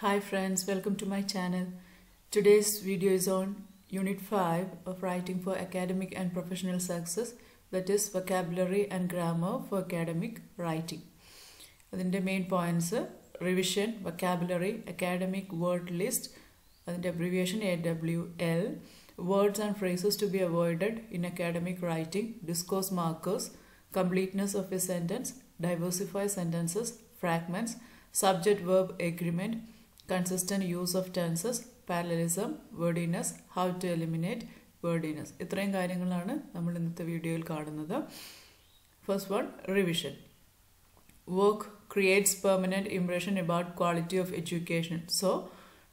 Hi friends, welcome to my channel. Today's video is on Unit 5 of Writing for Academic and Professional Success, that is Vocabulary and Grammar for Academic Writing. The main points revision, vocabulary, academic word list, and abbreviation AWL, words and phrases to be avoided in academic writing, discourse markers, completeness of a sentence, diversify sentences, fragments, subject-verb agreement, consistent use of tenses, parallelism, wordiness, how to eliminate wordiness. ഇത്രയും കാര്യങ്ങളാണ് നമ്മൾ ഇന്നത്തെ വീഡിയോയിൽ കാണുന്നത്. First one, revision. Work creates permanent impression about quality of education. So,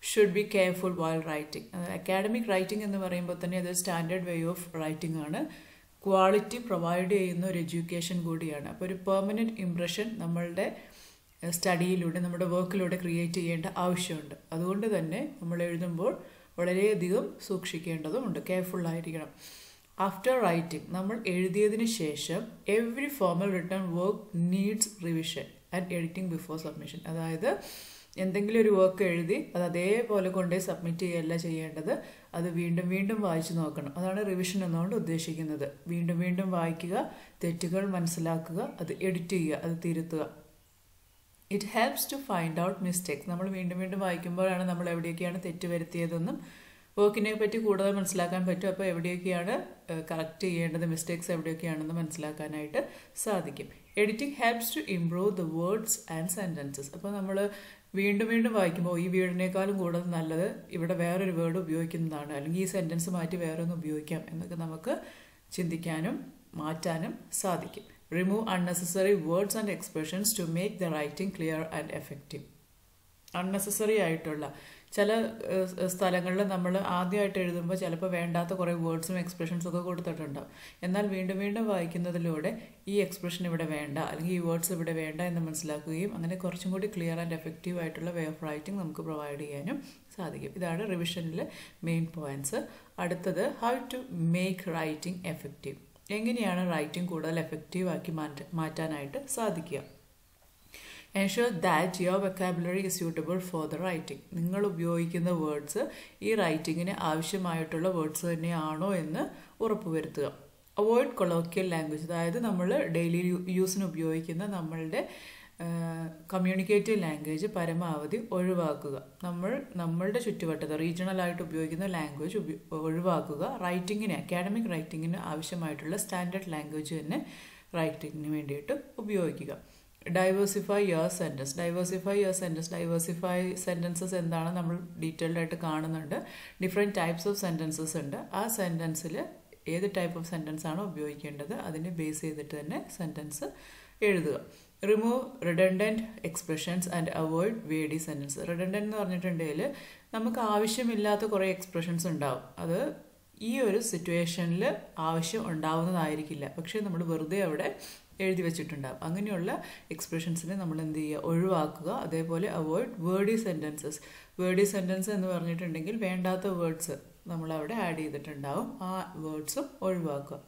should be careful while writing. Academic writing എന്ന് പറയുമ്പോൾ തന്നെ അത് സ്റ്റാൻഡേർഡ് വേ ഓഫ് റൈറ്റിംഗ് ആണ്. ക്വാളിറ്റി പ്രൊവൈഡ് ചെയ്യുന്ന ഒരു എഡ്യൂക്കേഷൻ കൂടിയാണ്. അപ്പോൾ ഒരു പെർമനൻറ്റ് ഇംപ്രഷൻ നമ്മളുടെ സ്റ്റഡിയിലൂടെ നമ്മുടെ വർക്കിലൂടെ ക്രിയേറ്റ് ചെയ്യേണ്ട ആവശ്യമുണ്ട്. അതുകൊണ്ട് തന്നെ നമ്മൾ എഴുതുമ്പോൾ വളരെയധികം സൂക്ഷിക്കേണ്ടതുമുണ്ട്, കെയർഫുള്ളായിരിക്കണം. ആഫ്റ്റർ റൈറ്റിംഗ്, നമ്മൾ എഴുതിയതിന് ശേഷം every formal return work needs revision and editing before submission. അതായത് എന്തെങ്കിലും ഒരു വർക്ക് എഴുതി അത് അതേപോലെ കൊണ്ടുപോയി സബ്മിറ്റ് ചെയ്യുകയല്ല ചെയ്യേണ്ടത്, അത് വീണ്ടും വീണ്ടും വായിച്ചു നോക്കണം. അതാണ് റിവിഷൻ എന്നുകൊണ്ട് ഉദ്ദേശിക്കുന്നത്. വീണ്ടും വീണ്ടും വായിക്കുക, തെറ്റുകൾ മനസ്സിലാക്കുക, അത് എഡിറ്റ് ചെയ്യുക, അത് തിരുത്തുക. It helps to find out mistakes. നമ്മൾ വീണ്ടും വീണ്ടും വായിക്കുമ്പോഴാണ് നമ്മൾ എവിടെയൊക്കെയാണ് തെറ്റ് വരുത്തിയതെന്നും വർക്കിനെ പറ്റി കൂടുതൽ മനസ്സിലാക്കാൻ പറ്റും. അപ്പോൾ എവിടെയൊക്കെയാണ് കറക്റ്റ് ചെയ്യേണ്ടത്, മിസ്റ്റേക്സ് എവിടെയൊക്കെയാണെന്ന് മനസ്സിലാക്കാനായിട്ട് സാധിക്കും. Editing helps to improve the words and sentences. അപ്പോൾ നമ്മൾ വീണ്ടും വീണ്ടും വായിക്കുമ്പോൾ ഈ വേർഡിനേക്കാളും കൂടുതൽ നല്ലത് ഇവിടെ വേറൊരു വേർഡ് ഉപയോഗിക്കുന്നതാണ്, അല്ലെങ്കിൽ ഈ സെൻറ്റൻസ് മാറ്റി വേറെ ഒന്ന് ഉപയോഗിക്കാം എന്നൊക്കെ നമുക്ക് ചിന്തിക്കാനും മാറ്റാനും സാധിക്കും. Remove unnecessary words and expressions to make the writing clear and effective. Unnecessary ആയിട്ടുള്ള ചില സ്ഥലങ്ങളിൽ നമ്മൾ ആദ്യമായിട്ട് എഴുതുമ്പോൾ ചിലപ്പോൾ വേണ്ടാത്ത കുറേ വേർഡ്സും എക്സ്പ്രഷൻസും ഒക്കെ കൊടുത്തിട്ടുണ്ടാവും. എന്നാൽ വീണ്ടും വീണ്ടും വായിക്കുന്നതിലൂടെ ഈ എക്സ്പ്രഷൻ ഇവിടെ വേണ്ട, അല്ലെങ്കിൽ ഈ വേർഡ്സ് ഇവിടെ വേണ്ട എന്ന് മനസ്സിലാക്കുകയും അങ്ങനെ കുറച്ചും കൂടി ക്ലിയർ ആൻഡ് എഫക്റ്റീവ് ആയിട്ടുള്ള വേ ഓഫ് റൈറ്റിംഗ് നമുക്ക് പ്രൊവൈഡ് ചെയ്യാനും സാധിക്കും. ഇതാണ് റിവിഷനിലെ മെയിൻ പോയിന്റ്സ്. അടുത്തത്, how to make writing effective. എങ്ങനെയാണ് റൈറ്റിംഗ് കൂടുതൽ എഫക്റ്റീവാക്കി മാറ്റാനായിട്ട് സാധിക്കുക. Ensure that your vocabulary is suitable for the writing. നിങ്ങൾ ഉപയോഗിക്കുന്ന വേർഡ്സ് ഈ റൈറ്റിങ്ങിന് ആവശ്യമായിട്ടുള്ള വേർഡ്സ് തന്നെയാണോ എന്ന് ഉറപ്പുവരുത്തുക. അവോയ്ഡ് കൊളോക്കിയൽ ലാംഗ്വേജ്, അതായത് നമ്മൾ ഡെയിലി യൂസിന് ഉപയോഗിക്കുന്ന നമ്മളുടെ കമ്മ്യൂണിക്കേറ്റീവ് ലാംഗ്വേജ് പരമാവധി ഒഴിവാക്കുക. നമ്മളുടെ ചുറ്റുവട്ടത്ത് റീജിയണലായിട്ട് ഉപയോഗിക്കുന്ന ലാംഗ്വേജ് ഒഴിവാക്കുക. റൈറ്റിങ്ങിന്, അക്കാഡമിക് റൈറ്റിങ്ങിന് ആവശ്യമായിട്ടുള്ള സ്റ്റാൻഡേർഡ് ലാംഗ്വേജ് തന്നെ റൈറ്റിങ്ങിന് വേണ്ടിയിട്ട് ഉപയോഗിക്കുക. Diversify your sentence. Diversify sentences എന്താണ് നമ്മൾ ഡീറ്റെയിൽഡ് ആയിട്ട് കാണുന്നുണ്ട്. ഡിഫറെൻറ്റ് ടൈപ്സ് ഓഫ് സെൻറ്റൻസസ് ഉണ്ട്. ആ സെൻറ്റൻസിൽ ഏത് ടൈപ്പ് ഓഫ് സെൻറ്റൻസ് ആണോ ഉപയോഗിക്കേണ്ടത് അതിനെ ബേസ് ചെയ്തിട്ട് തന്നെ സെൻറ്റൻസ് എഴുതുക. Remove redundant expressions and avoid wordy sentence. Redundant എന്ന് പറഞ്ഞിട്ടുണ്ടെങ്കിൽ നമുക്ക് ആവശ്യമില്ലാത്ത കുറേ എക്സ്പ്രഷൻസ് ഉണ്ടാവും. അത് ഈ ഒരു സിറ്റുവേഷനിൽ ആവശ്യം ഉണ്ടാവുന്നതായിരിക്കില്ല, പക്ഷേ നമ്മൾ വെറുതെ അവിടെ എഴുതി വെച്ചിട്ടുണ്ടാവും. അങ്ങനെയുള്ള എക്സ്പ്രഷൻസിനെ നമ്മൾ എന്ത് ചെയ്യുക, ഒഴിവാക്കുക. അതേപോലെ അവോയ്ഡ് വേർഡി സെൻറ്റൻസസ്. വേർഡി സെൻറ്റൻസ് എന്ന് പറഞ്ഞിട്ടുണ്ടെങ്കിൽ വേണ്ടാത്ത വേർഡ്സ് നമ്മളവിടെ ആഡ് ചെയ്തിട്ടുണ്ടാവും, ആ വേർഡ്സും ഒഴിവാക്കുക.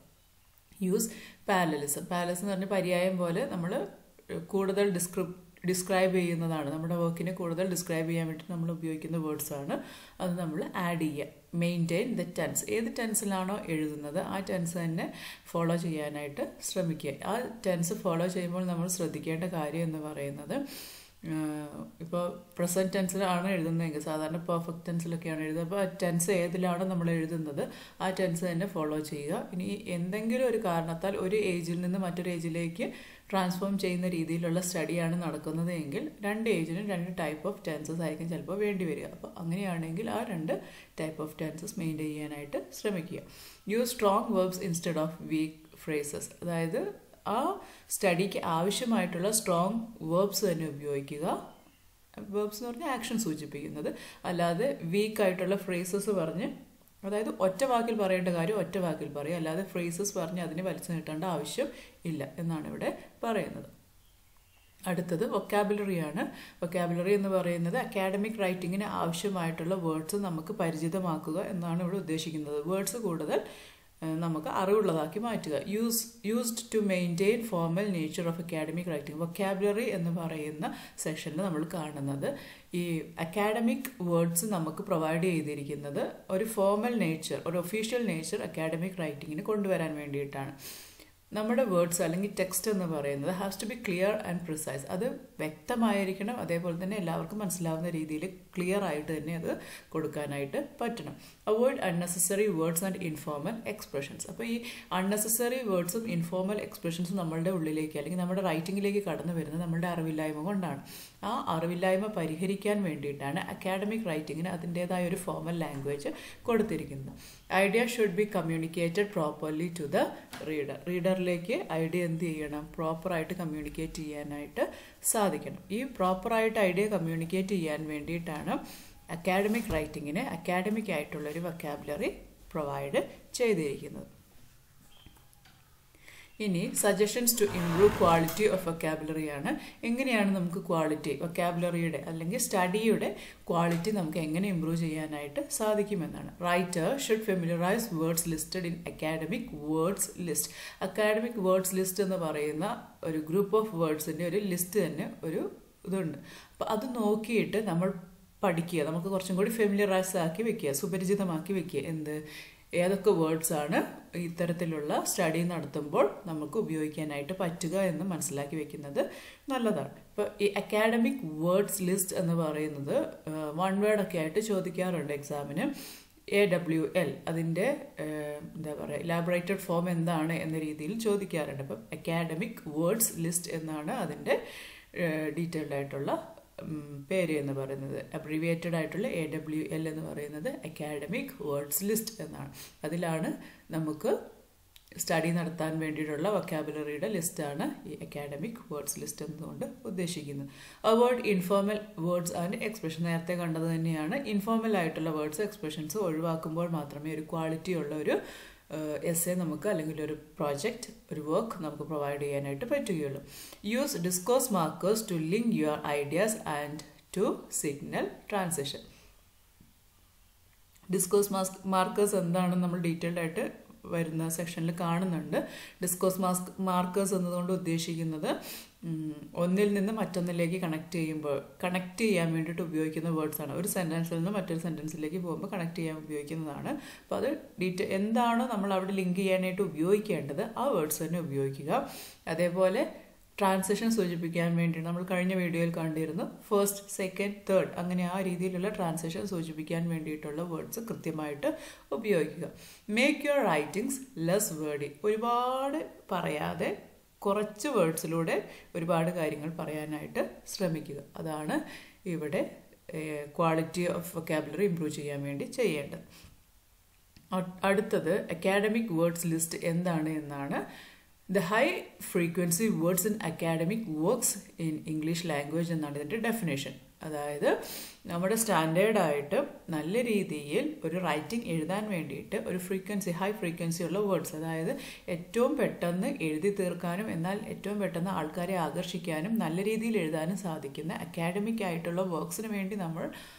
Use parallelism. പാരലലിസം എന്ന് പറഞ്ഞാൽ പര്യായം പോലെ നമ്മൾ കൂടുതൽ ഡിസ്ക്രൈബ് ചെയ്യുന്നതാണ്. നമ്മുടെ വർക്കിനെ കൂടുതൽ ഡിസ്ക്രൈബ് ചെയ്യാൻ വേണ്ടി നമ്മൾ ഉപയോഗിക്കുന്ന വേർഡ്സാണ്. അത് നമ്മൾ ആഡ് ചെയ്യുക. Maintain the tense. ഏത് ടെൻസിലാണോ എഴുതുന്നത് ആ ടെൻസ് തന്നെ ഫോളോ ചെയ്യാനായിട്ട് ശ്രമിക്കുക. ആ ടെൻസ് ഫോളോ ചെയ്യുമ്പോൾ നമ്മൾ ശ്രദ്ധിക്കേണ്ട കാര്യം എന്ന് പറയുന്നത്, ഇപ്പോൾ പ്രസൻറ്റ് ടെൻസിലാണ് എഴുതുന്നതെങ്കിൽ സാധാരണ പെർഫെക്റ്റ് ടെൻസിലൊക്കെയാണ് എഴുതുന്നത്. അപ്പോൾ ആ ടെൻസ് ഏതിലാണോ നമ്മൾ എഴുതുന്നത് ആ ടെൻസ് തന്നെ ഫോളോ ചെയ്യുക. ഇനി എന്തെങ്കിലും ഒരു കാരണത്താൽ ഒരു ഏജിൽ നിന്ന് മറ്റൊരു ഏജിലേക്ക് ട്രാൻസ്ഫോം ചെയ്യുന്ന രീതിയിലുള്ള സ്റ്റഡിയാണ് നടക്കുന്നത് എങ്കിൽ രണ്ട് ഏജിനും രണ്ട് ടൈപ്പ് ഓഫ് ടെൻസസ് ആയിരിക്കും ചിലപ്പോൾ വേണ്ടി വരിക. അപ്പോൾ അങ്ങനെയാണെങ്കിൽ ആ രണ്ട് ടൈപ്പ് ഓഫ് ടെൻസസ് മെയിൻറ്റെയിൻ ചെയ്യാനായിട്ട് ശ്രമിക്കുക. Use strong verbs instead of weak phrases. അതായത് ആ സ്റ്റഡിക്ക് ആവശ്യമായിട്ടുള്ള സ്ട്രോങ് വേർബ്സ് തന്നെ ഉപയോഗിക്കുക. വേർബ്സ് എന്ന് പറഞ്ഞാൽ ആക്ഷൻ സൂചിപ്പിക്കുന്നത്, അല്ലാതെ വീക്കായിട്ടുള്ള ഫ്രേസസ് പറഞ്ഞ്, അതായത് ഒറ്റ വാക്കിൽ പറയേണ്ട കാര്യം ഒറ്റ വാക്കിൽ പറയുക, അല്ലാതെ ഫ്രേസസ് പറഞ്ഞ് അതിനെ വലിച്ചു നീട്ടേണ്ട ആവശ്യം ഇല്ല എന്നാണ് ഇവിടെ പറയുന്നത്. അടുത്തത് വൊക്കാബുലറിയാണ്. വൊക്കാബുലറി എന്ന് പറയുന്നത് അക്കാഡമിക് റൈറ്റിങ്ങിന് ആവശ്യമായിട്ടുള്ള വേർഡ്സ് നമുക്ക് പരിചിതമാക്കുക എന്നാണ് ഇവിടെ ഉദ്ദേശിക്കുന്നത്. വേർഡ്സ് കൂടുതൽ നമുക്ക് അറിവുള്ളതാക്കി മാറ്റുക. Used to maintain formal nature of academic writing. Vocabulary എന്ന് പറയുന്ന സെക്ഷനിൽ നമ്മൾ കാണുന്നത് ഈ അക്കാഡമിക് വേർഡ്സ് നമുക്ക് പ്രൊവൈഡ് ചെയ്തിരിക്കുന്നത് ഒരു ഫോർമൽ നേച്ചർ, ഒരു ഒഫീഷ്യൽ നേച്ചർ അക്കാഡമിക് റൈറ്റിങ്ങിന് കൊണ്ടുവരാൻ വേണ്ടിയിട്ടാണ്. നമ്മുടെ വേർഡ്സ് അല്ലെങ്കിൽ ടെക്സ്റ്റ് എന്ന് പറയുന്നത് has to be clear and precise. അത് വ്യക്തമായിരിക്കണം, അതേപോലെ തന്നെ എല്ലാവർക്കും മനസ്സിലാവുന്ന രീതിയിൽ ക്ലിയർ ആയിട്ട് തന്നെ അത് കൊടുക്കാനായിട്ട് പറ്റണം. Avoid unnecessary words and informal expressions. അപ്പോൾ ഈ അൺനെസസറി വേർഡ്സും ഇൻഫോർമൽ എക്സ്പ്രഷൻസും നമ്മളുടെ ഉള്ളിലേക്ക് അല്ലെങ്കിൽ നമ്മുടെ റൈറ്റിങ്ങിലേക്ക് കടന്നു വരുന്നത് നമ്മളുടെ അറിവില്ലായ്മ കൊണ്ടാണ്. ആ അറിവില്ലായ്മ പരിഹരിക്കാൻ വേണ്ടിയിട്ടാണ് അക്കാഡമിക് റൈറ്റിങ്ങിന് അതിൻ്റെതായ ഒരു ഫോർമൽ ലാംഗ്വേജ് കൊടുത്തിരിക്കുന്നത്. Idea should be communicated properly to the reader. റീഡറിലേക്ക് ഐഡിയ എന്ത് ചെയ്യണം? പ്രോപ്പറായിട്ട് കമ്മ്യൂണിക്കേറ്റ് ചെയ്യാനായിട്ട് സാധിക്കണം. ഈ പ്രോപ്പറായിട്ട് ഐഡിയ കമ്മ്യൂണിക്കേറ്റ് ചെയ്യാൻ വേണ്ടിയിട്ടാണ് അക്കാഡമിക് റൈറ്റിങ്ങിന് അക്കാഡമിക് ആയിട്ടുള്ളൊരു വൊക്കാബുലറി പ്രൊവൈഡ് ചെയ്തിരിക്കുന്നത്. ഇനി suggestions to improve quality of vocabulary ആണ്. എങ്ങനെയാണ് നമുക്ക് ക്വാളിറ്റി, വൊക്കാബുലറിയുടെ അല്ലെങ്കിൽ സ്റ്റഡിയുടെ ക്വാളിറ്റി നമുക്ക് എങ്ങനെ ഇംപ്രൂവ് ചെയ്യാനായിട്ട് സാധിക്കുമെന്നാണ്. Writer should familiarise words listed in academic words list. Academic words list എന്ന് പറയുന്ന ഒരു ഗ്രൂപ്പ് ഓഫ് വേർഡ്സിൻ്റെ ഒരു ലിസ്റ്റ് തന്നെ ഒരു ഇതുണ്ട്. അപ്പോൾ അത് നോക്കിയിട്ട് നമ്മൾ പഠിക്കുക, നമുക്ക് കുറച്ചും കൂടി ഫെമിലറൈസ് ആക്കി വെക്കുക, സുപരിചിതമാക്കി വെക്കുക. ഏതൊക്കെ വേർഡ്സാണ് ഇത്തരത്തിലുള്ള സ്റ്റഡി നടത്തുമ്പോൾ നമുക്ക് ഉപയോഗിക്കാനായിട്ട് പറ്റുക എന്ന് മനസ്സിലാക്കി വെക്കുന്നത് നല്ലതാണ്. ഇപ്പോൾ ഈ അക്കാഡമിക് വേർഡ്സ് ലിസ്റ്റ് എന്ന് പറയുന്നത് വൺ വേർഡൊക്കെ ആയിട്ട് ചോദിക്കാറുണ്ട് എക്സാമിന്. AWL അതിൻ്റെ എന്താ പറയുക ഇലാബറേറ്റഡ് ഫോം എന്താണ് എന്ന രീതിയിൽ ചോദിക്കാറുണ്ട്. അപ്പം അക്കാഡമിക് വേർഡ്സ് ലിസ്റ്റ് എന്നാണ് അതിൻ്റെ ഡീറ്റെയിൽഡ് ആയിട്ടുള്ള പേര് എന്ന് പറയുന്നത്. അബ്രീവിയേറ്റഡ് ആയിട്ടുള്ള AWL എന്ന് പറയുന്നത് അക്കാഡമിക് വേർഡ്സ് ലിസ്റ്റ് എന്നാണ്. അതിലാണ് നമുക്ക് സ്റ്റഡി നടത്താൻ വേണ്ടിയിട്ടുള്ള വൊക്കാബുലറിയുടെ ലിസ്റ്റാണ് ഈ അക്കാഡമിക് വേർഡ്സ് ലിസ്റ്റ് എന്നുകൊണ്ട് ഉദ്ദേശിക്കുന്നത്. Avoid informal words and expression. നേരത്തെ കണ്ടത് തന്നെയാണ്. ഇൻഫോർമൽ ആയിട്ടുള്ള വേർഡ്സ് എക്സ്പ്രഷൻസ് ഒഴിവാക്കുമ്പോൾ മാത്രമേ ഒരു ക്വാളിറ്റി ഉള്ള ഒരു എസ്സേ നമുക്ക് അല്ലെങ്കിൽ ഒരു പ്രോജക്റ്റ്, ഒരു വർക്ക് നമുക്ക് പ്രൊവൈഡ് ചെയ്യാനായിട്ട് പറ്റുകയുള്ളൂ. Use discourse markers to link your ideas and to signal transition. Discourse markers എന്താണെന്ന് നമ്മൾ ഡീറ്റെയിൽഡ് ആയിട്ട് വരുന്ന സെക്ഷനിൽ കാണുന്നുണ്ട്. ഡിസ്കോഴ്സ് മാർക്കേഴ്സ് എന്നതുകൊണ്ട് ഉദ്ദേശിക്കുന്നത് ഒന്നിൽ നിന്ന് മറ്റൊന്നിലേക്ക് കണക്ട് ചെയ്യാൻ വേണ്ടിയിട്ട് ഉപയോഗിക്കുന്ന വേർഡ്സാണ്. ഒരു സെൻറ്റൻസിൽ നിന്ന് മറ്റൊരു സെൻറ്റൻസിലേക്ക് പോകുമ്പോൾ കണക്ട് ചെയ്യാൻ ഉപയോഗിക്കുന്നതാണ്. അപ്പോൾ അത് എന്താണോ നമ്മൾ അവിടെ ലിങ്ക് ചെയ്യാനായിട്ട് ഉപയോഗിക്കേണ്ടത് ആ വേർഡ്സ് തന്നെ ഉപയോഗിക്കുക. അതേപോലെ ട്രാൻസിഷൻ സൂചിപ്പിക്കാൻ വേണ്ടി നമ്മൾ കഴിഞ്ഞ വീഡിയോയിൽ കണ്ടിരുന്നു. ഫസ്റ്റ്, സെക്കൻഡ്, തേർഡ് അങ്ങനെ ആ രീതിയിലുള്ള ട്രാൻസിഷൻ സൂചിപ്പിക്കാൻ വേണ്ടിയിട്ടുള്ള വേർഡ്സ് കൃത്യമായിട്ട് ഉപയോഗിക്കുക. Make your writings less wordy. ഒരുപാട് പറയാതെ കുറച്ച് വേർഡ്സിലൂടെ ഒരുപാട് കാര്യങ്ങൾ പറയാനായിട്ട് ശ്രമിക്കുക. അതാണ് ഇവിടെ ക്വാളിറ്റി ഓഫ് വൊക്കാബുലറി ഇംപ്രൂവ് ചെയ്യാൻ വേണ്ടി ചെയ്യേണ്ടത്. അടുത്തത് അക്കാഡമിക് വേർഡ്സ് ലിസ്റ്റ് എന്താണ് എന്നാണ്. The high frequency words in academic works in English language എന്നാണ് ഇതിൻ്റെ ഡെഫിനേഷൻ. അതായത് നമ്മുടെ സ്റ്റാൻഡേർഡായിട്ട് നല്ല രീതിയിൽ ഒരു റൈറ്റിംഗ് എഴുതാൻ വേണ്ടിയിട്ട് ഒരു ഹൈ ഫ്രീക്വൻസി ഉള്ള വേർഡ്സ്, അതായത് ഏറ്റവും പെട്ടെന്ന് എഴുതി തീർക്കാനും എന്നാൽ ഏറ്റവും പെട്ടെന്ന് ആൾക്കാരെ ആകർഷിക്കാനും നല്ല രീതിയിൽ എഴുതാനും സാധിക്കുന്ന അക്കാഡമിക് ആയിട്ടുള്ള വർക്ക്സിന് വേണ്ടി നമ്മൾ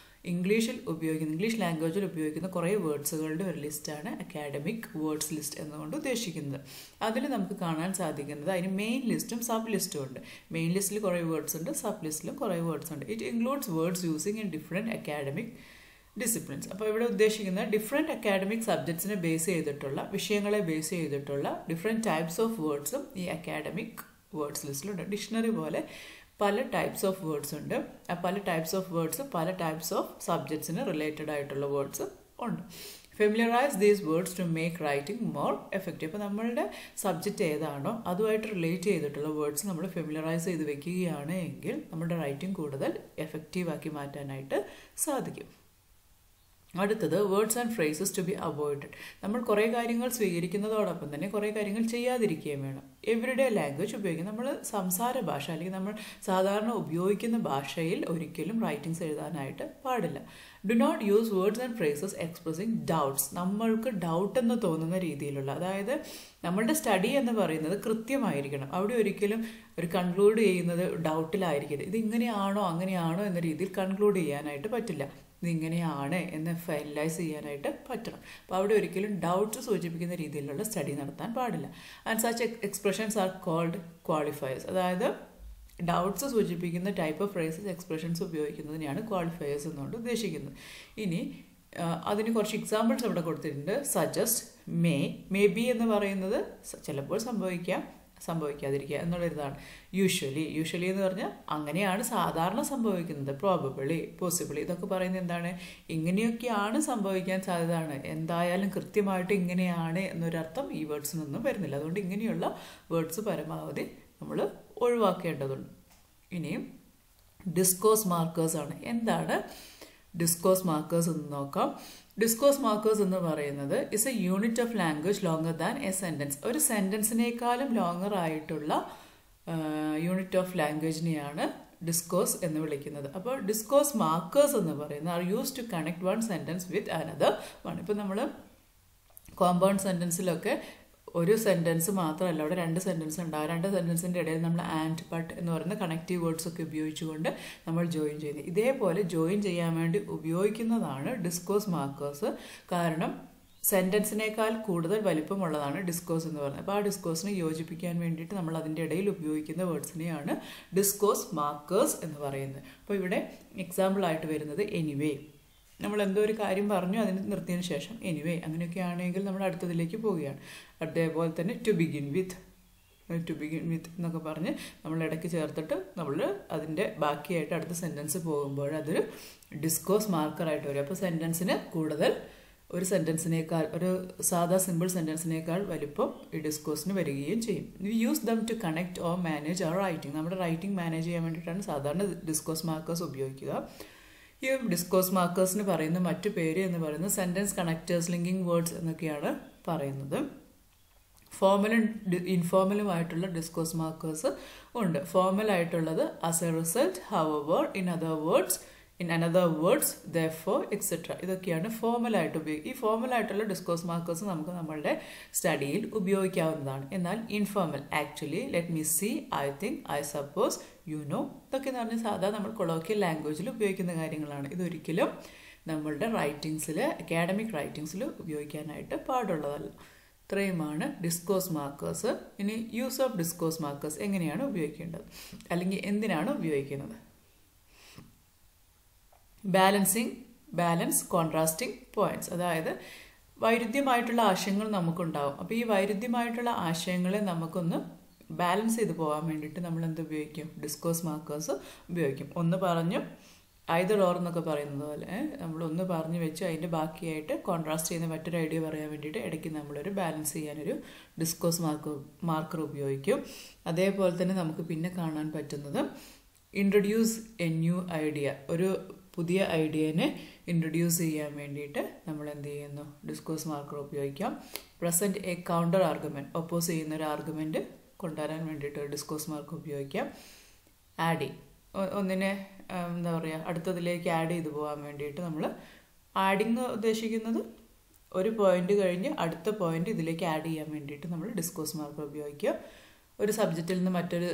ഇംഗ്ലീഷ് ലാംഗ്വേജിൽ ഉപയോഗിക്കുന്ന കുറേ വേർഡ്സുകളുടെ ഒരു ലിസ്റ്റാണ് അക്കാഡമിക് വേർഡ്സ് ലിസ്റ്റ് എന്നുകൊണ്ട് ഉദ്ദേശിക്കുന്നത്. അതിൽ നമുക്ക് കാണാൻ സാധിക്കുന്നത് അതിന് മെയിൻ ലിസ്റ്റും സബ് ലിസ്റ്റും ഉണ്ട്. മെയിൻ ലിസ്റ്റിൽ കുറേ വേർഡ്സ് ഉണ്ട്, സബ് ലിസ്റ്റിലും കുറേ വേർഡ്സ് ഉണ്ട്. It includes words using in different academic disciplines. അപ്പോൾ ഇവിടെ ഉദ്ദേശിക്കുന്ന ഡിഫറെൻറ്റ് അക്കാഡമിക് സബ്ജക്ട്സിനെ ബേസ് ചെയ്തിട്ടുള്ള, വിഷയങ്ങളെ ബേസ് ചെയ്തിട്ടുള്ള ഡിഫറെൻറ്റ് ടൈപ്സ് ഓഫ് വേർഡ്സും ഈ അക്കാഡമിക് വേർഡ്സ് ലിസ്റ്റിലുണ്ട്. ഡിക്ഷണറി പോലെ പല ടൈപ്സ് ഓഫ് വേർഡ്സ് ഉണ്ട്. പല ടൈപ്സ് ഓഫ് വേർഡ്സ് പല ടൈപ്സ് ഓഫ് സബ്ജക്ട്സിന് റിലേറ്റഡ് ആയിട്ടുള്ള വേർഡ്സ് ഉണ്ട്. Familiarise these words to make writing more effective. അപ്പോൾ നമ്മളുടെ സബ്ജക്റ്റ് ഏതാണോ അതുമായിട്ട് റിലേറ്റ് ചെയ്തിട്ടുള്ള വേർഡ്സ് നമ്മൾ ഫെമിലറൈസ് ചെയ്ത് വെക്കുകയാണ് എങ്കിൽ നമ്മുടെ റൈറ്റിംഗ് കൂടുതൽ എഫക്റ്റീവാക്കി മാറ്റാനായിട്ട് സാധിക്കും. അടുത്തത് words and phrases to be avoided. നമ്മൾ കുറേ കാര്യങ്ങൾ സ്വീകരിക്കുന്നതോടൊപ്പം തന്നെ കുറേ കാര്യങ്ങൾ ചെയ്യാതിരിക്കുകയും വേണം. എവരിഡേ ലാംഗ്വേജ് ഉപയോഗിക്കുക. നമ്മൾ സംസാര ഭാഷ അല്ലെങ്കിൽ നമ്മൾ സാധാരണ ഉപയോഗിക്കുന്ന ഭാഷയിൽ ഒരിക്കലും റൈറ്റിംഗ്സ് എഴുതാനായിട്ട് പാടില്ല. Do not use words and phrases expressing doubts. നമ്മൾക്ക് ഡൗട്ട് എന്ന് തോന്നുന്ന രീതിയിലുള്ള, അതായത് നമ്മളുടെ സ്റ്റഡി എന്ന് പറയുന്നത് കൃത്യമായിരിക്കണം. അവിടെ ഒരിക്കലും ഒരു കൺക്ലൂഡ് ചെയ്യുന്നത് ഡൗട്ടിലായിരിക്കരുത്. ഇതിങ്ങനെയാണോ അങ്ങനെയാണോ എന്ന രീതിയിൽ കൺക്ലൂഡ് ചെയ്യാനായിട്ട് പറ്റില്ല. ഇതിങ്ങനെയാണ് എന്ന് ഫൈനലൈസ് ചെയ്യാനായിട്ട് പറ്റണം. അപ്പോൾ അവിടെ ഒരിക്കലും ഡൗട്ട്സ് സൂചിപ്പിക്കുന്ന രീതിയിലുള്ള സ്റ്റഡി നടത്താൻ പാടില്ല. And such expressions are called qualifiers. അതായത് ഡൗട്ട്സ് സൂചിപ്പിക്കുന്ന ടൈപ്പ് ഓഫ് ഫ്രേസസ് എക്സ്പ്രഷൻസ് ഉപയോഗിക്കുന്നതിനെയാണ് ക്വാളിഫയേഴ്സ് എന്നുകൊണ്ട് ഉദ്ദേശിക്കുന്നത്. ഇനി അതിന് കുറച്ച് എക്സാമ്പിൾസ് അവിടെ കൊടുത്തിട്ടുണ്ട്. സജസ്റ്റ്, മേ ബി എന്ന് പറയുന്നത് ചിലപ്പോൾ സംഭവിക്കാം, സംഭവിക്കാതിരിക്കുക എന്നുള്ളൊരിതാണ്. യൂഷ്വലി എന്ന് പറഞ്ഞാൽ അങ്ങനെയാണ് സാധാരണ സംഭവിക്കുന്നത്. പ്രോബബിളി, പോസിബിളി ഇതൊക്കെ പറയുന്നത് എന്താണ്? ഇങ്ങനെയൊക്കെയാണ് സംഭവിക്കാൻ സാധ്യതയാണ്. എന്തായാലും കൃത്യമായിട്ട് ഇങ്ങനെയാണ് എന്നൊരർത്ഥം ഈ വേർഡ്സിനൊന്നും വരുന്നില്ല. അതുകൊണ്ട് ഇങ്ങനെയുള്ള വേർഡ്സ് പരമാവധി നമ്മൾ ഒഴിവാക്കേണ്ടതുണ്ട്. ഇനിയും ഡിസ്കോഴ്സ് മാർക്കേഴ്സ് ആണ്. എന്താണ് ഡിസ്കോഴ്സ് മാർക്കേഴ്സ് എന്ന് നോക്കാം. ഡിസ്കോഴ്സ് മാർക്കേഴ്സ് എന്ന് പറയുന്നത് is a unit of language longer than a sentence. ഒരു സെൻറ്റൻസിനേക്കാളും ലോങ്ങർ ആയിട്ടുള്ള യൂണിറ്റ് ഓഫ് ലാംഗ്വേജിനെയാണ് ഡിസ്കോഴ്സ് എന്ന് വിളിക്കുന്നത്. അപ്പോൾ ഡിസ്കോഴ്സ് മാർക്കേഴ്സ് എന്ന് പറയുന്നത് are use to connect one sentence with another one. ഇപ്പം നമ്മൾ കോമ്പൗണ്ട് സെൻറ്റൻസിലൊക്കെ ഒരു സെൻറ്റൻസ് മാത്രമല്ല, അവിടെ 2 സെൻറ്റൻസ് ഉണ്ടാകും. 2 സെൻറ്റൻസിൻ്റെ ഇടയിൽ നമ്മൾ ആൻഡ്, ബട്ട് എന്ന് പറയുന്ന കണക്റ്റീവ് വേർഡ്സ് ഒക്കെ ഉപയോഗിച്ചുകൊണ്ട് നമ്മൾ ജോയിൻ ചെയ്യുന്നത്. ഇതേപോലെ ജോയിൻ ചെയ്യാൻ വേണ്ടി ഉപയോഗിക്കുന്നതാണ് ഡിസ്കോഴ്സ് മാർക്കേഴ്സ്. കാരണം സെൻറ്റൻസിനേക്കാൾ കൂടുതൽ വലിപ്പമുള്ളതാണ് ഡിസ്കോഴ്സ് എന്ന് പറയുന്നത്. അപ്പോൾ ആ ഡിസ്കോഴ്സിനെ യോജിപ്പിക്കാൻ വേണ്ടിയിട്ട് നമ്മൾ അതിൻ്റെ ഇടയിൽ ഉപയോഗിക്കുന്ന വേർഡ്സിനെയാണ് ഡിസ്കോഴ്സ് മാർക്കേഴ്സ് എന്ന് പറയുന്നത്. അപ്പോൾ ഇവിടെ എക്സാമ്പിളായിട്ട് വരുന്നത് എനിവേ. നമ്മൾ എന്തോ ഒരു കാര്യം പറഞ്ഞു അതിന് നിർത്തിയതിന് ശേഷം എനിവേ അങ്ങനെയൊക്കെ ആണെങ്കിൽ നമ്മൾ അടുത്തതിലേക്ക് പോവുകയാണ്. അതേപോലെ തന്നെ ടു ബിഗിൻ വിത്ത് എന്നൊക്കെ പറഞ്ഞ് നമ്മൾ ഇടയ്ക്ക് ചേർത്തിട്ട് നമ്മൾ അതിൻ്റെ ബാക്കിയായിട്ട് അടുത്ത സെൻറ്റൻസ് പോകുമ്പോൾ അതൊരു ഡിസ്കോഴ്സ് മാർക്കറായിട്ട് വരും. അപ്പോൾ സെൻറ്റൻസിന് കൂടുതൽ ഒരു സെൻറ്റൻസിനേക്കാൾ, ഒരു സാധാ സിമ്പിൾ സെൻറ്റൻസിനേക്കാൾ വലിപ്പം ഈ ഡിസ്കോഴ്സിന് വരികയും ചെയ്യും. We use them to connect or manage our writing. നമ്മുടെ റൈറ്റിംഗ് മാനേജ് ചെയ്യാൻ വേണ്ടിയിട്ടാണ് സാധാരണ ഡിസ്കോഴ്സ് മാർക്കേഴ്സ് ഉപയോഗിക്കുക. ഈ ഡിസ്കോഴ്സ് മാർക്കേഴ്സിന് പറയുന്ന മറ്റു പേര് എന്ന് പറയുന്നത് സെൻറ്റൻസ് കണക്റ്റേഴ്സ്, ലിങ്കിങ് വേർഡ്സ് എന്നൊക്കെയാണ് പറയുന്നത്. ഫോർമലും ഇൻഫോർമലുമായിട്ടുള്ള ഡിസ്കോഴ്സ് മാർക്കേഴ്സ് ഉണ്ട്. ഫോർമൽ ആയിട്ടുള്ളത് as a result, however, in another words, therefore, etc. ഇതൊക്കെയാണ് ഫോർമലായിട്ട് ഉപയോഗിക്കുക. ഈ ഫോർമലായിട്ടുള്ള ഡിസ്കോഴ്സ് മാർക്കേഴ്സ് നമുക്ക് നമ്മളുടെ സ്റ്റഡിയിൽ ഉപയോഗിക്കാവുന്നതാണ്. എന്നാൽ informal, actually, let me see, I think, I suppose, you know, ഇതൊക്കെ എന്ന് പറഞ്ഞാൽ സാധാരണ നമ്മൾ കൊളോക്കിയൽ ലാംഗ്വേജിൽ ഉപയോഗിക്കുന്ന കാര്യങ്ങളാണ്. ഇതൊരിക്കലും നമ്മളുടെ റൈറ്റിങ്സിൽ, അക്കാഡമിക് റൈറ്റിങ്സിൽ ഉപയോഗിക്കാനായിട്ട് പാടുള്ളതല്ല. ഇത്രയുമാണ് ഡിസ്കോഴ്സ് മാർക്കേഴ്സ്. ഇനി യൂസ് ഓഫ് ഡിസ്കോഴ്സ് മാർക്കേഴ്സ് എങ്ങനെയാണ് ഉപയോഗിക്കേണ്ടത്, അല്ലെങ്കിൽ എന്തിനാണ് ഉപയോഗിക്കുന്നത്? Balance contrasting points. അതായത് വൈരുദ്ധ്യമായിട്ടുള്ള ആശയങ്ങൾ നമുക്കുണ്ടാവും. അപ്പോൾ ഈ വൈരുദ്ധ്യമായിട്ടുള്ള ആശയങ്ങളെ നമുക്കൊന്ന് ബാലൻസ് ചെയ്ത് പോകാൻ വേണ്ടിയിട്ട് നമ്മൾ എന്ത് ഉപയോഗിക്കും? ഡിസ്കോഴ്സ് മാർക്കേഴ്സ് ഉപയോഗിക്കും. ഒന്ന് പറഞ്ഞു ഐദർ ഓർ എന്നൊക്കെ പറയുന്നത് പോലെ നമ്മളൊന്ന് പറഞ്ഞു വെച്ച് അതിൻ്റെ ബാക്കിയായിട്ട് കോൺട്രാസ്റ്റ് ചെയ്യുന്ന മറ്റൊരു ഐഡിയ പറയാൻ വേണ്ടിയിട്ട് ഇടയ്ക്ക് നമ്മളൊരു ബാലൻസ് ചെയ്യാനൊരു ഡിസ്കോഴ്സ് മാർക്കർ ഉപയോഗിക്കും. അതേപോലെ തന്നെ നമുക്ക് പിന്നെ കാണാൻ പറ്റുന്നത് ഇൻട്രൊഡ്യൂസ് എ ന്യൂ ഐഡിയ. ഒരു പുതിയ ഐഡിയനെ ഇൻട്രൊഡ്യൂസ് ചെയ്യാൻ വേണ്ടിയിട്ട് നമ്മൾ എന്ത് ചെയ്യുന്നു? ഡിസ്കോഴ്സ് മാർക്കർ ഉപയോഗിക്കാം. Present A counter argument, oppose ചെയ്യുന്ന ഒരു ആർഗ്യുമെൻറ്റ് കൊണ്ടുവരാൻ വേണ്ടിയിട്ട് ഡിസ്കോഴ്സ് മാർക്കർ ഉപയോഗിക്കാം. ആഡിങ്, ഒന്നിനെ എന്താ പറയുക, അടുത്തതിലേക്ക് ആഡ് ചെയ്ത് പോകാൻ വേണ്ടിയിട്ട് നമ്മൾ ആഡിങ് ഉദ്ദേശിക്കുന്നത് ഒരു പോയിന്റ് കഴിഞ്ഞ് അടുത്ത പോയിന്റ് ഇതിലേക്ക് ആഡ് ചെയ്യാൻ വേണ്ടിയിട്ട് നമ്മൾ ഡിസ്കോഴ്സ് മാർക്കർ ഉപയോഗിക്കുക. ഒരു സബ്ജക്റ്റിൽ നിന്ന് മറ്റൊരു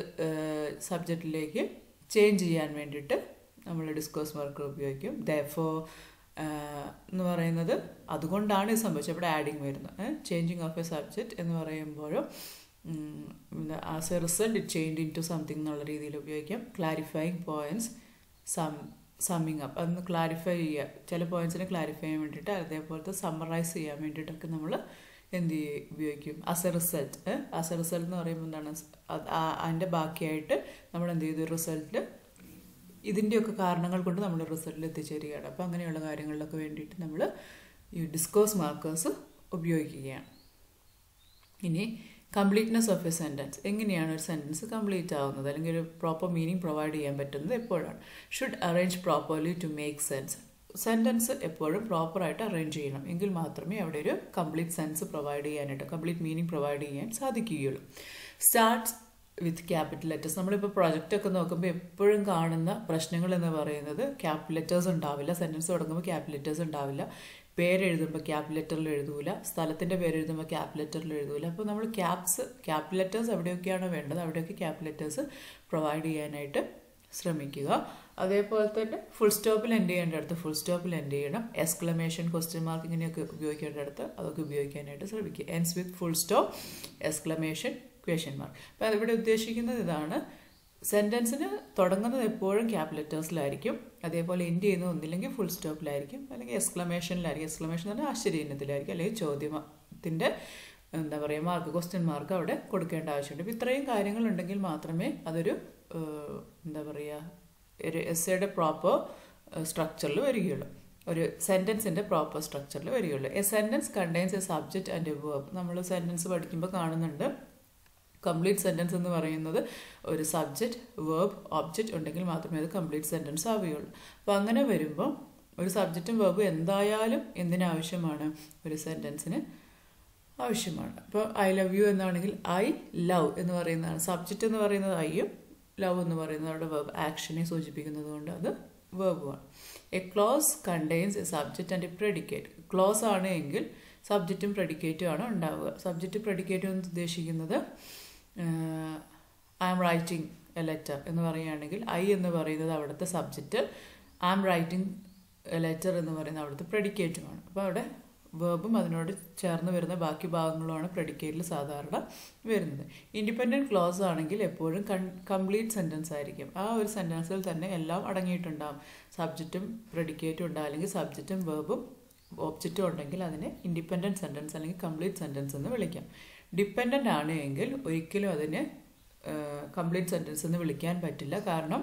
സബ്ജക്റ്റിലേക്ക് ചേഞ്ച് ചെയ്യാൻ വേണ്ടിയിട്ട് നമ്മൾ ഡിസ്കോഴ്സ് മാർക്കർ ഉപയോഗിക്കും. therefore എന്ന് പറയുന്നത് അതുകൊണ്ടാണ് ഇത് സംഭവിച്ചത്. ഇവിടെ ആഡിങ് വരുന്നത്. ചേഞ്ചിങ് ഓഫ് എ സബ്ജക്റ്റ് എന്ന് പറയുമ്പോഴും as a result it change into something എന്നുള്ള രീതിയിൽ ഉപയോഗിക്കാം. ക്ലാരിഫയിങ് പോയിന്റ്സ്, സമ്മിങ് അപ്പ്, അതൊന്ന് ക്ലാരിഫൈ ചെയ്യുക. ചില പോയിന്റ്സിനെ ക്ലാരിഫൈ ചെയ്യാൻ വേണ്ടിയിട്ട് അതേപോലത്തെ സമ്മറൈസ് ചെയ്യാൻ വേണ്ടിയിട്ടൊക്കെ നമ്മൾ എന്ത് ഉപയോഗിക്കും? As a result. എന്ന് പറയുമ്പോൾ എന്താണ്? അതിൻ്റെ ബാക്കിയായിട്ട് നമ്മൾ എന്ത് ചെയ്തു? റിസൾട്ടിൽ ഇതിൻ്റെയൊക്കെ കാരണങ്ങൾ കൊണ്ട് നമ്മൾ റിസൾട്ടിൽ എത്തിച്ചേരുകയാണ്. അപ്പോൾ അങ്ങനെയുള്ള കാര്യങ്ങളിലൊക്കെ വേണ്ടിയിട്ട് നമ്മൾ ഈ ഡിസ്കോഴ്സ് മാർക്കേഴ്സ് ഉപയോഗിക്കുകയാണ്. ഇനി കംപ്ലീറ്റ്നെസ് ഓഫ് എ സെൻറ്റൻസ്. എങ്ങനെയാണ് ഒരു സെൻറ്റൻസ് കംപ്ലീറ്റ് ആവുന്നത്, അല്ലെങ്കിൽ ഒരു പ്രോപ്പർ മീനിങ് പ്രൊവൈഡ് ചെയ്യാൻ പറ്റുന്നത് എപ്പോഴാണ്? Should arrange properly to make sense. Sentence എപ്പോഴും പ്രോപ്പറായിട്ട് അറേഞ്ച് ചെയ്യണം, എങ്കിൽ മാത്രമേ അവിടെ ഒരു കംപ്ലീറ്റ് സെൻസ് പ്രൊവൈഡ് ചെയ്യാനായിട്ട്, കംപ്ലീറ്റ് മീനിങ് പ്രൊവൈഡ് ചെയ്യാൻ സാധിക്കുകയുള്ളൂ. Starts with capital letters. നമ്മളിപ്പോൾ പ്രൊജക്റ്റൊക്കെ നോക്കുമ്പോൾ എപ്പോഴും കാണുന്ന പ്രശ്നങ്ങൾ എന്ന് പറയുന്നത് ക്യാപിറ്റൽ ലെറ്റേഴ്സ് ഉണ്ടാവില്ല, സെൻറ്റൻസ് തുടങ്ങുമ്പോൾ ക്യാപിറ്റൽ ലെറ്റേഴ്സ് ഉണ്ടാവില്ല, പേരെഴുതുമ്പോൾ ക്യാപിറ്റൽ ലെറ്ററിൽ എഴുതൂല, സ്ഥലത്തിൻ്റെ പേര് എഴുതുമ്പോൾ ക്യാപിറ്റൽ ലെറ്ററിൽ എഴുതൂല. അപ്പോൾ നമ്മൾ ക്യാപിറ്റൽ ലെറ്റേഴ്സ് എവിടെയൊക്കെയാണോ വേണ്ടത് അവിടെയൊക്കെ ക്യാപിറ്റൽ ലെറ്റേഴ്സ് പ്രൊവൈഡ് ചെയ്യാനായിട്ട് ശ്രമിക്കുക. അതേപോലെ തന്നെ ഫുൾ സ്റ്റോപ്പിൽ എൻഡ് ചെയ്യേണ്ടടുത്ത് ഫുൾ സ്റ്റോപ്പിൽ എൻഡ് ചെയ്യണം. എക്സ്ക്ലമേഷൻ, ക്വസ്റ്റ്യൻ മാർക്ക് ഇങ്ങനെയൊക്കെ ഉപയോഗിക്കേണ്ടടുത്ത് അതൊക്കെ ഉപയോഗിക്കാനായിട്ട് ശ്രമിക്കുക. Ends with full stop, exclamation, question mark. അപ്പോൾ അതിവിടെ ഉദ്ദേശിക്കുന്നത് ഇതാണ്, സെൻറ്റൻസിന് തുടങ്ങുന്നത് എപ്പോഴും ക്യാപിറ്റൽ ലെറ്റേഴ്സിലായിരിക്കും, അതേപോലെ എൻഡ് ചെയ്യുന്നത് ഒന്നില്ലെങ്കിൽ ഫുൾ സ്റ്റോപ്പിലായിരിക്കും അല്ലെങ്കിൽ എക്സ്ക്ലമേഷനിലായിരിക്കും. എക്സ്ക്ലമേഷൻ എന്ന് പറഞ്ഞാൽ ആശ്ചര്യചിഹ്നത്തിലായിരിക്കും, അല്ലെങ്കിൽ ചോദ്യത്തിൻ്റെ എന്താ പറയുക മാർക്ക്, ക്വസ്റ്റ്യൻ മാർക്ക് അവിടെ കൊടുക്കേണ്ട ആവശ്യമുണ്ട്. അപ്പോൾ ഇത്രയും കാര്യങ്ങളുണ്ടെങ്കിൽ മാത്രമേ അതൊരു എന്താ പറയുക ഒരു എസ്സേയുടെ പ്രോപ്പർ സ്ട്രക്ചറിൽ വരികയുള്ളൂ, ഒരു സെൻറ്റൻസിൻ്റെ പ്രോപ്പർ സ്ട്രക്ചറിൽ വരികയുള്ളൂ. A sentence contains a subject and A verb. നമ്മൾ സെൻറ്റൻസ് പഠിക്കുമ്പോൾ കാണുന്നുണ്ട് കംപ്ലീറ്റ് സെൻറ്റൻസ് എന്ന് പറയുന്നത് ഒരു സബ്ജക്റ്റ്, വേർബ്, ഒബ്ജക്റ്റ് ഉണ്ടെങ്കിൽ മാത്രമേ അത് കംപ്ലീറ്റ് സെൻറ്റൻസ് ആവുകയുള്ളൂ. അപ്പോൾ അങ്ങനെ വരുമ്പോൾ ഒരു സബ്ജക്റ്റും വേർബും എന്തായാലും എന്തിനാവശ്യമാണ്, ഒരു സെൻറ്റൻസിന് ആവശ്യമാണ്. ഇപ്പോൾ ഐ ലവ് യു എന്നാണെങ്കിൽ ഐ ലവ് എന്ന് പറയുന്നതാണ് സബ്ജക്റ്റ് എന്ന് പറയുന്നത് ഐയും, ലവ് എന്ന് പറയുന്നത് അവിടെ വേർബ് ആക്ഷനെ സൂചിപ്പിക്കുന്നത് കൊണ്ട് അത് വേർബുമാണ്. A clause contains a subject and a predicate. Clause ആണ് എങ്കിൽ സബ്ജക്റ്റും പ്രെഡിക്കേറ്റും ആണ് ഉണ്ടാവുക. സബ്ജക്റ്റ് പ്രെഡിക്കേറ്റും എന്ന് ഉദ്ദേശിക്കുന്നത് I am writing a letter എന്ന് പറയുകയാണെങ്കിൽ ഐ എന്ന് പറയുന്നത് അവിടുത്തെ subject, I am writing a letter എന്ന് പറയുന്നത് അവിടുത്തെ പ്രെഡിക്കേറ്റുമാണ്. അപ്പോൾ അവിടെ വേർബും അതിനോട് ചേർന്ന് വരുന്ന ബാക്കി ഭാഗങ്ങളുമാണ് പ്രെഡിക്കേറ്റിൽ സാധാരണ വരുന്നത്. ഇൻഡിപെൻഡൻറ്റ് ക്ലോസ് ആണെങ്കിൽ എപ്പോഴും കംപ്ലീറ്റ് സെൻറ്റൻസ് ആയിരിക്കും. ആ ഒരു സെൻറ്റൻസിൽ തന്നെ എല്ലാം അടങ്ങിയിട്ടുണ്ടാകും. സബ്ജക്റ്റും പ്രെഡിക്കേറ്റും ഉണ്ടാകും, അല്ലെങ്കിൽ സബ്ജക്റ്റും വേർബും ഒബ്ജക്റ്റും ഉണ്ടെങ്കിൽ അതിനെ ഇൻഡിപെൻഡൻറ്റ് സെൻറ്റൻസ് അല്ലെങ്കിൽ കംപ്ലീറ്റ് സെൻറ്റൻസ് എന്ന് വിളിക്കാം. ഡിപ്പെൻഡൻ്റ് ആണ് എങ്കിൽ ഒരിക്കലും അതിന് കംപ്ലീറ്റ് സെൻറ്റൻസ് എന്ന് വിളിക്കാൻ പറ്റില്ല, കാരണം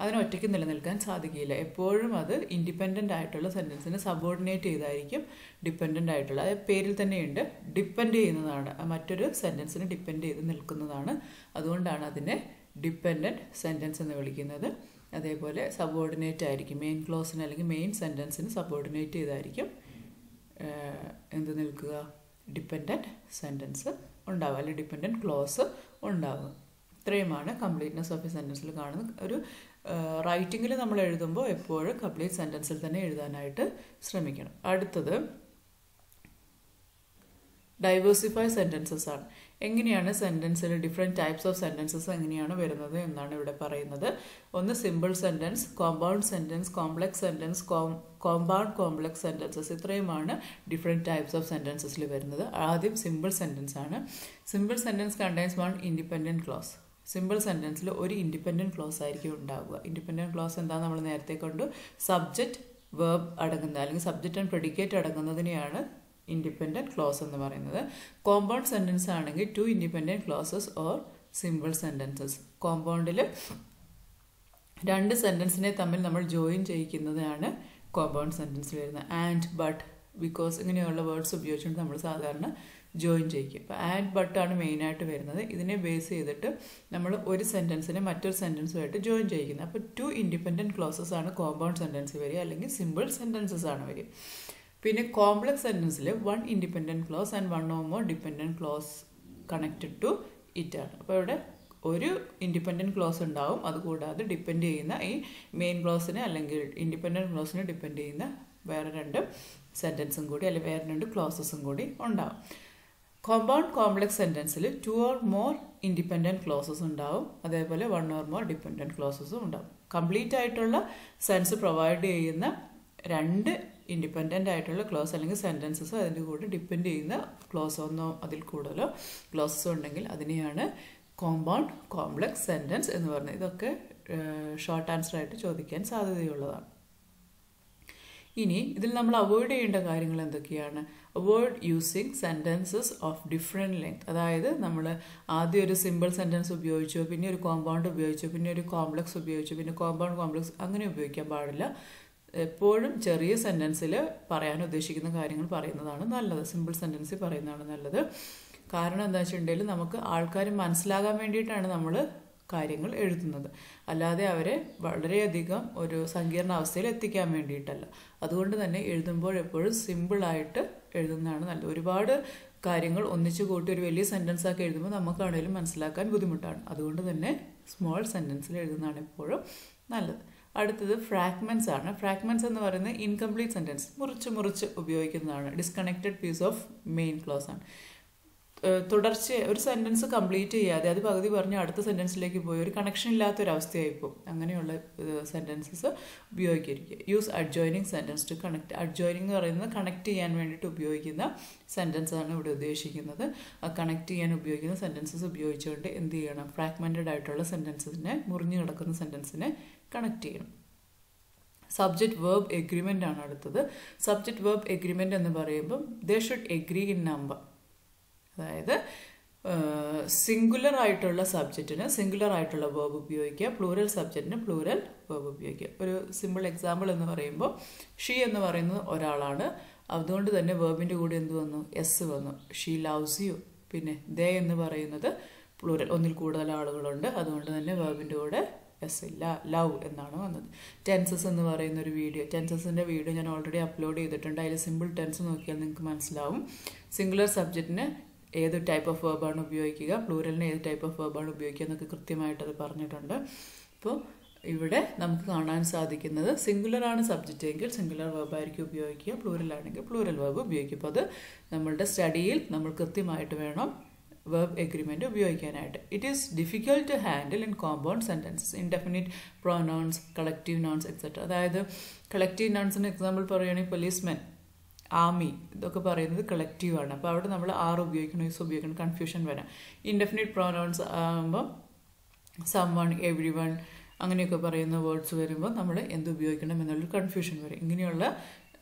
അതിന് ഒറ്റയ്ക്ക് നിലനിൽക്കാൻ സാധിക്കില്ല. എപ്പോഴും അത് ഇൻഡിപെൻഡൻ്റ് ആയിട്ടുള്ള സെൻറ്റൻസിനെ സബോർഡിനേറ്റ് ചെയ്തായിരിക്കും ഡിപ്പെൻഡൻ്റ് ആയിട്ടുള്ള, അതായത് പേരിൽ തന്നെയുണ്ട് ഡിപ്പെൻഡ് ചെയ്യുന്നതാണ്, മറ്റൊരു സെൻറ്റൻസിന് ഡിപ്പെൻഡ് ചെയ്ത് നിൽക്കുന്നതാണ്. അതുകൊണ്ടാണ് അതിനെ ഡിപ്പെൻഡൻറ്റ് സെൻറ്റൻസ് എന്ന് വിളിക്കുന്നത്. അതേപോലെ സബോർഡിനേറ്റ് ആയിരിക്കും, മെയിൻ ക്ലോസിന് അല്ലെങ്കിൽ മെയിൻ സെൻറ്റൻസിന് സബോർഡിനേറ്റ് ചെയ്തായിരിക്കും എന്ത് നിൽക്കുക, ഡിപ്പെൻഡൻറ്റ് സെൻറ്റൻസ് ഉണ്ടാവുക അല്ലെങ്കിൽ ഡിപ്പെൻഡൻറ്റ് ക്ലോസ് ഉണ്ടാവുക. ഇത്രയുമാണ് കംപ്ലീറ്റ്നെസ് ഓഫ് എ സെൻറ്റൻസിൽ കാണുന്നത്. ഒരു റൈറ്റിങ്ങിൽ നമ്മൾ എഴുതുമ്പോൾ എപ്പോഴും കംപ്ലീറ്റ് സെൻറ്റൻസിൽ തന്നെ എഴുതാനായിട്ട് ശ്രമിക്കണം. അടുത്തത് ഡൈവേഴ്സിഫൈ സെൻറ്റൻസസ് ആണ്. എങ്ങനെയാണ് സെൻറ്റൻസിൽ ഡിഫറെൻറ്റ് ടൈപ്സ് ഓഫ് സെൻറ്റൻസസ് എങ്ങനെയാണ് വരുന്നത് എന്നാണ് ഇവിടെ പറയുന്നത്. ഒന്ന് simple sentence, compound sentence, complex sentence, compound complex sentences. ഇത്രയുമാണ് ഡിഫറെൻറ്റ് ടൈപ്സ് ഓഫ് സെൻറ്റൻസസിൽ വരുന്നത്. ആദ്യം സിമ്പിൾ സെൻറ്റൻസ് ആണ്. Simple sentence contains one independent clause. Simple സെൻറ്റൻസിൽ ഒരു ഇൻഡിപെൻഡൻറ്റ് ക്ലോസ് ആയിരിക്കും ഉണ്ടാവുക. ഇൻഡിപെൻഡൻറ്റ് ക്ലോസ് എന്താ നമ്മൾ നേരത്തെ കണ്ടു, സബ്ജക്റ്റ്, വേർബ് അടങ്ങുന്ന അല്ലെങ്കിൽ സബ്ജക്റ്റ് ആൻഡ് പ്രെഡിക്കേറ്റ് അടങ്ങുന്നതിനെയാണ് ഇൻഡിപെൻഡൻറ്റ് ക്ലോസ് എന്ന് പറയുന്നത്. കോമ്പൗണ്ട് സെൻറ്റൻസ് ആണെങ്കിൽ two independent clauses or simple sentences. കോമ്പൗണ്ടിൽ രണ്ട് സെൻറ്റൻസിനെ തമ്മിൽ നമ്മൾ ജോയിൻ ചെയ്യിക്കുന്നതാണ് കോമ്പൗണ്ട് സെൻറ്റൻസിൽ വരുന്നത്. ആൻഡ്, ബട്ട്, ബിക്കോസ് ഇങ്ങനെയുള്ള വേർഡ്സ് ഉപയോഗിച്ചുകൊണ്ട് നമ്മൾ സാധാരണ ജോയിൻ ചെയ്യിക്കും. അപ്പോൾ ആൻഡ്, ബട്ട് ആണ് മെയിനായിട്ട് വരുന്നത്. ഇതിനെ ബേസ് ചെയ്തിട്ട് നമ്മൾ ഒരു സെൻറ്റൻസിനെ മറ്റൊരു സെൻറ്റൻസുമായിട്ട് ജോയിൻ ചെയ്യിക്കുന്നത്. അപ്പോൾ ടു ഇൻഡിപെൻഡൻറ്റ് ക്ലോസസ് ആണ് കോമ്പൗണ്ട് സെൻറ്റൻസ് വരിക, അല്ലെങ്കിൽ സിമ്പിൾ സെൻറ്റൻസസ് ആണ് വരിക. പിന്നെ കോംപ്ലക്സ് സെൻറ്റൻസിൽ one independent clause and one or more dependent clause connected to it ആണ്. അപ്പോൾ ഇവിടെ ഒരു ഇൻഡിപെൻഡൻറ്റ് ക്ലോസ് ഉണ്ടാവും, അതുകൂടാതെ ഡിപ്പെൻഡ് ചെയ്യുന്ന ഈ മെയിൻ ക്ലോസിനെ അല്ലെങ്കിൽ ഇൻഡിപെൻഡൻറ്റ് ക്ലോസിനെ ഡിപ്പെൻഡ് ചെയ്യുന്ന വേറെ രണ്ട് സെൻറ്റൻസും കൂടി അല്ലെങ്കിൽ വേറെ രണ്ട് ക്ലോസസും കൂടി ഉണ്ടാവും. കോമ്പൗണ്ട് കോംപ്ലക്സ് സെൻറ്റൻസിൽ two or more independent clauses ഉണ്ടാവും, അതേപോലെ വൺ ഓർ മോർ ഡിപെൻഡൻറ്റ് ക്ലോസസും ഉണ്ടാവും. കംപ്ലീറ്റ് ആയിട്ടുള്ള സെൻസ് പ്രൊവൈഡ് ചെയ്യുന്ന രണ്ട് ഇൻഡിപെൻഡൻ്റ് ആയിട്ടുള്ള ക്ലോസ് അല്ലെങ്കിൽ സെൻറ്റൻസസ് അതിൻ്റെ കൂടെ ഡിപ്പെൻഡ് ചെയ്യുന്ന ക്ലോസ് ഒന്നോ അതിൽ കൂടുതലോ ക്ലോസസ് ഉണ്ടെങ്കിൽ അതിനെയാണ് കോമ്പൗണ്ട് കോംപ്ലക്സ് സെൻറ്റൻസ് എന്ന് പറയുന്നത്. ഇതൊക്കെ ഷോർട്ട് ആൻസർ ആയിട്ട് ചോദിക്കാൻ സാധ്യതയുള്ളതാണ്. ഇനി ഇതിൽ നമ്മൾ അവോയ്ഡ് ചെയ്യേണ്ട കാര്യങ്ങൾ എന്തൊക്കെയാണ്? Avoid using sentences of different length. അതായത് നമ്മൾ ആദ്യം ഒരു സിമ്പിൾ സെൻറ്റൻസ് ഉപയോഗിച്ചു, പിന്നെ ഒരു കോമ്പൗണ്ട് ഉപയോഗിച്ചു, പിന്നെ ഒരു കോംപ്ലക്സ് ഉപയോഗിച്ചു, പിന്നെ കോമ്പൗണ്ട് കോംപ്ലക്സ് അങ്ങനെ ഉപയോഗിക്കാൻ പാടില്ല. എപ്പോഴും ചെറിയ സെൻറ്റൻസിൽ പറയാൻ ഉദ്ദേശിക്കുന്ന കാര്യങ്ങൾ പറയുന്നതാണ് നല്ലത്, സിമ്പിൾ സെൻറ്റൻസിൽ പറയുന്നതാണ് നല്ലത്. കാരണം എന്താ വെച്ചിട്ടുണ്ടെങ്കിൽ നമുക്ക് ആൾക്കാർ മനസ്സിലാകാൻ വേണ്ടിയിട്ടാണ് നമ്മൾ കാര്യങ്ങൾ എഴുതുന്നത്, അല്ലാതെ അവരെ വളരെയധികം ഒരു സങ്കീർണ അവസ്ഥയിൽ എത്തിക്കാൻ വേണ്ടിയിട്ടല്ല. അതുകൊണ്ട് തന്നെ എഴുതുമ്പോൾ എപ്പോഴും സിമ്പിളായിട്ട് എഴുതുന്നതാണ് നല്ലത്. ഒരുപാട് കാര്യങ്ങൾ ഒന്നിച്ചു കൂട്ടി ഒരു വലിയ സെൻറ്റൻസ് ആക്കി എഴുതുമ്പോൾ നമുക്കാണെങ്കിലും മനസ്സിലാക്കാൻ ബുദ്ധിമുട്ടാണ്. അതുകൊണ്ട് തന്നെ സ്മോൾ സെൻറ്റൻസിൽ എഴുതുന്നതാണ് എപ്പോഴും നല്ലത്. അടുത്തത് ഫ്രാഗ്മെൻറ്റ്സ് ആണ്. ഫ്രാഗ്മെൻറ്റ്സ് എന്ന് പറയുന്നത് ഇൻകംപ്ലീറ്റ് സെൻറ്റൻസ്, മുറിച്ച് ഉപയോഗിക്കുന്നതാണ്. Disconnected piece of main clause ആണ്. തുടർച്ച ഒരു സെൻറ്റൻസ് കംപ്ലീറ്റ് ചെയ്യാതെ അത് പകുതി പറഞ്ഞ് അടുത്ത സെൻറ്റൻസിലേക്ക് പോയി ഒരു കണക്ഷൻ ഇല്ലാത്തൊരവസ്ഥയായിപ്പോൾ അങ്ങനെയുള്ള സെൻറ്റൻസസ് ഉപയോഗിക്കുക. Use adjoining sentence to connect. Adjoining എന്ന് പറയുന്നത് കണക്ട് ചെയ്യാൻ വേണ്ടിയിട്ട് ഉപയോഗിക്കുന്ന സെൻറ്റൻസാണ് ഇവിടെ ഉദ്ദേശിക്കുന്നത്. ആ കണക്ട് ചെയ്യാൻ ഉപയോഗിക്കുന്ന സെൻറ്റൻസസ് ഉപയോഗിച്ചുകൊണ്ട് എന്ത് ചെയ്യണം? ഫ്രാഗ്മെൻറ്റഡ് ആയിട്ടുള്ള സെൻറ്റൻസിനെ, മുറിഞ്ഞു കിടക്കുന്ന സെൻറ്റൻസിനെ കണക്ട് ചെയ്യണം. സബ്ജക്റ്റ് വേർബ് എഗ്രിമെൻ്റ് ആണ് അടുത്തത്. സബ്ജക്റ്റ് വേർബ് എഗ്രിമെൻ്റ് എന്ന് പറയുമ്പം they should agree in number. അതായത് സിംഗുലർ ആയിട്ടുള്ള സബ്ജക്റ്റിന് സിംഗുലർ ആയിട്ടുള്ള വേർബ് ഉപയോഗിക്കുക, പ്ലൂറൽ സബ്ജക്റ്റിന് പ്ലൂറൽ വേർബ് ഉപയോഗിക്കുക. ഒരു സിമ്പിൾ എക്സാമ്പിൾ എന്ന് പറയുമ്പോൾ ഷീ എന്ന് പറയുന്നത് ഒരാളാണ്, അതുകൊണ്ട് തന്നെ വേർബിൻ്റെ കൂടെ എന്ത് വന്നു? എസ് വന്നു. She loves you. പിന്നെ ദേ എന്ന് പറയുന്നത് പ്ലൂറൽ, ഒന്നിൽ കൂടുതൽ ആളുകളുണ്ട്, അതുകൊണ്ട് തന്നെ വേർബിൻ്റെ കൂടെ എസ് ഇല്ല, ലവ് എന്നാണ് വന്നത്. ടെൻസസ് എന്ന് പറയുന്ന ഒരു വീഡിയോ, ടെൻസസിൻ്റെ വീഡിയോ ഞാൻ ഓൾറെഡി അപ്ലോഡ് ചെയ്തിട്ടുണ്ട്. അതിൽ സിമ്പിൾ ടെൻസ് നോക്കിയാൽ നിങ്ങൾക്ക് മനസ്സിലാവും. സിംഗുലർ സബ്ജക്റ്റിന് ഏത് ടൈപ്പ് ഓഫ് വേർബാണ് ഉപയോഗിക്കുക, പ്ലൂറലിന് ഏത് ടൈപ്പ് ഓഫ് വേർബാണ് ഉപയോഗിക്കുക എന്നൊക്കെ കൃത്യമായിട്ടത് പറഞ്ഞിട്ടുണ്ട്. അപ്പോൾ ഇവിടെ നമുക്ക് കാണാൻ സാധിക്കുന്നത് സിംഗുലറാണ് സബ്ജക്റ്റ് എങ്കിൽ സിംഗുലർ വേർബായിരിക്കും ഉപയോഗിക്കുക, പ്ലൂറലാണെങ്കിൽ പ്ലൂറൽ വേർബ് ഉപയോഗിക്കും. അപ്പോൾ അത് നമ്മളുടെ സ്റ്റഡിയിൽ നമ്മൾ കൃത്യമായിട്ട് വേണം വേർബ് എഗ്രിമെൻറ്റ് ഉപയോഗിക്കാനായിട്ട്. It is difficult to handle in compound sentences, indefinite pronouns, collective nouns etcetera. അതായത് കളക്റ്റീവ് നൗൺസിന് എക്സാമ്പിൾ പറയുകയാണെങ്കിൽ പോലീസ്മെൻ, ആർമി, ഇതൊക്കെ പറയുന്നത് കളക്റ്റീവാണ്. അപ്പോൾ അവിടെ നമ്മൾ ആർ ഉപയോഗിക്കണം, യൂസ് ഉപയോഗിക്കണം, കൺഫ്യൂഷൻ വരാം. ഇൻഡെഫിനിറ്റ് പ്രൊനൗൺസ് ആകുമ്പോൾ സം വൺ, എവ്രി വൺ അങ്ങനെയൊക്കെ പറയുന്ന വേർഡ്സ് വരുമ്പോൾ നമ്മൾ എന്ത് ഉപയോഗിക്കണം എന്നുള്ളൊരു കൺഫ്യൂഷൻ വരും. ഇങ്ങനെയുള്ള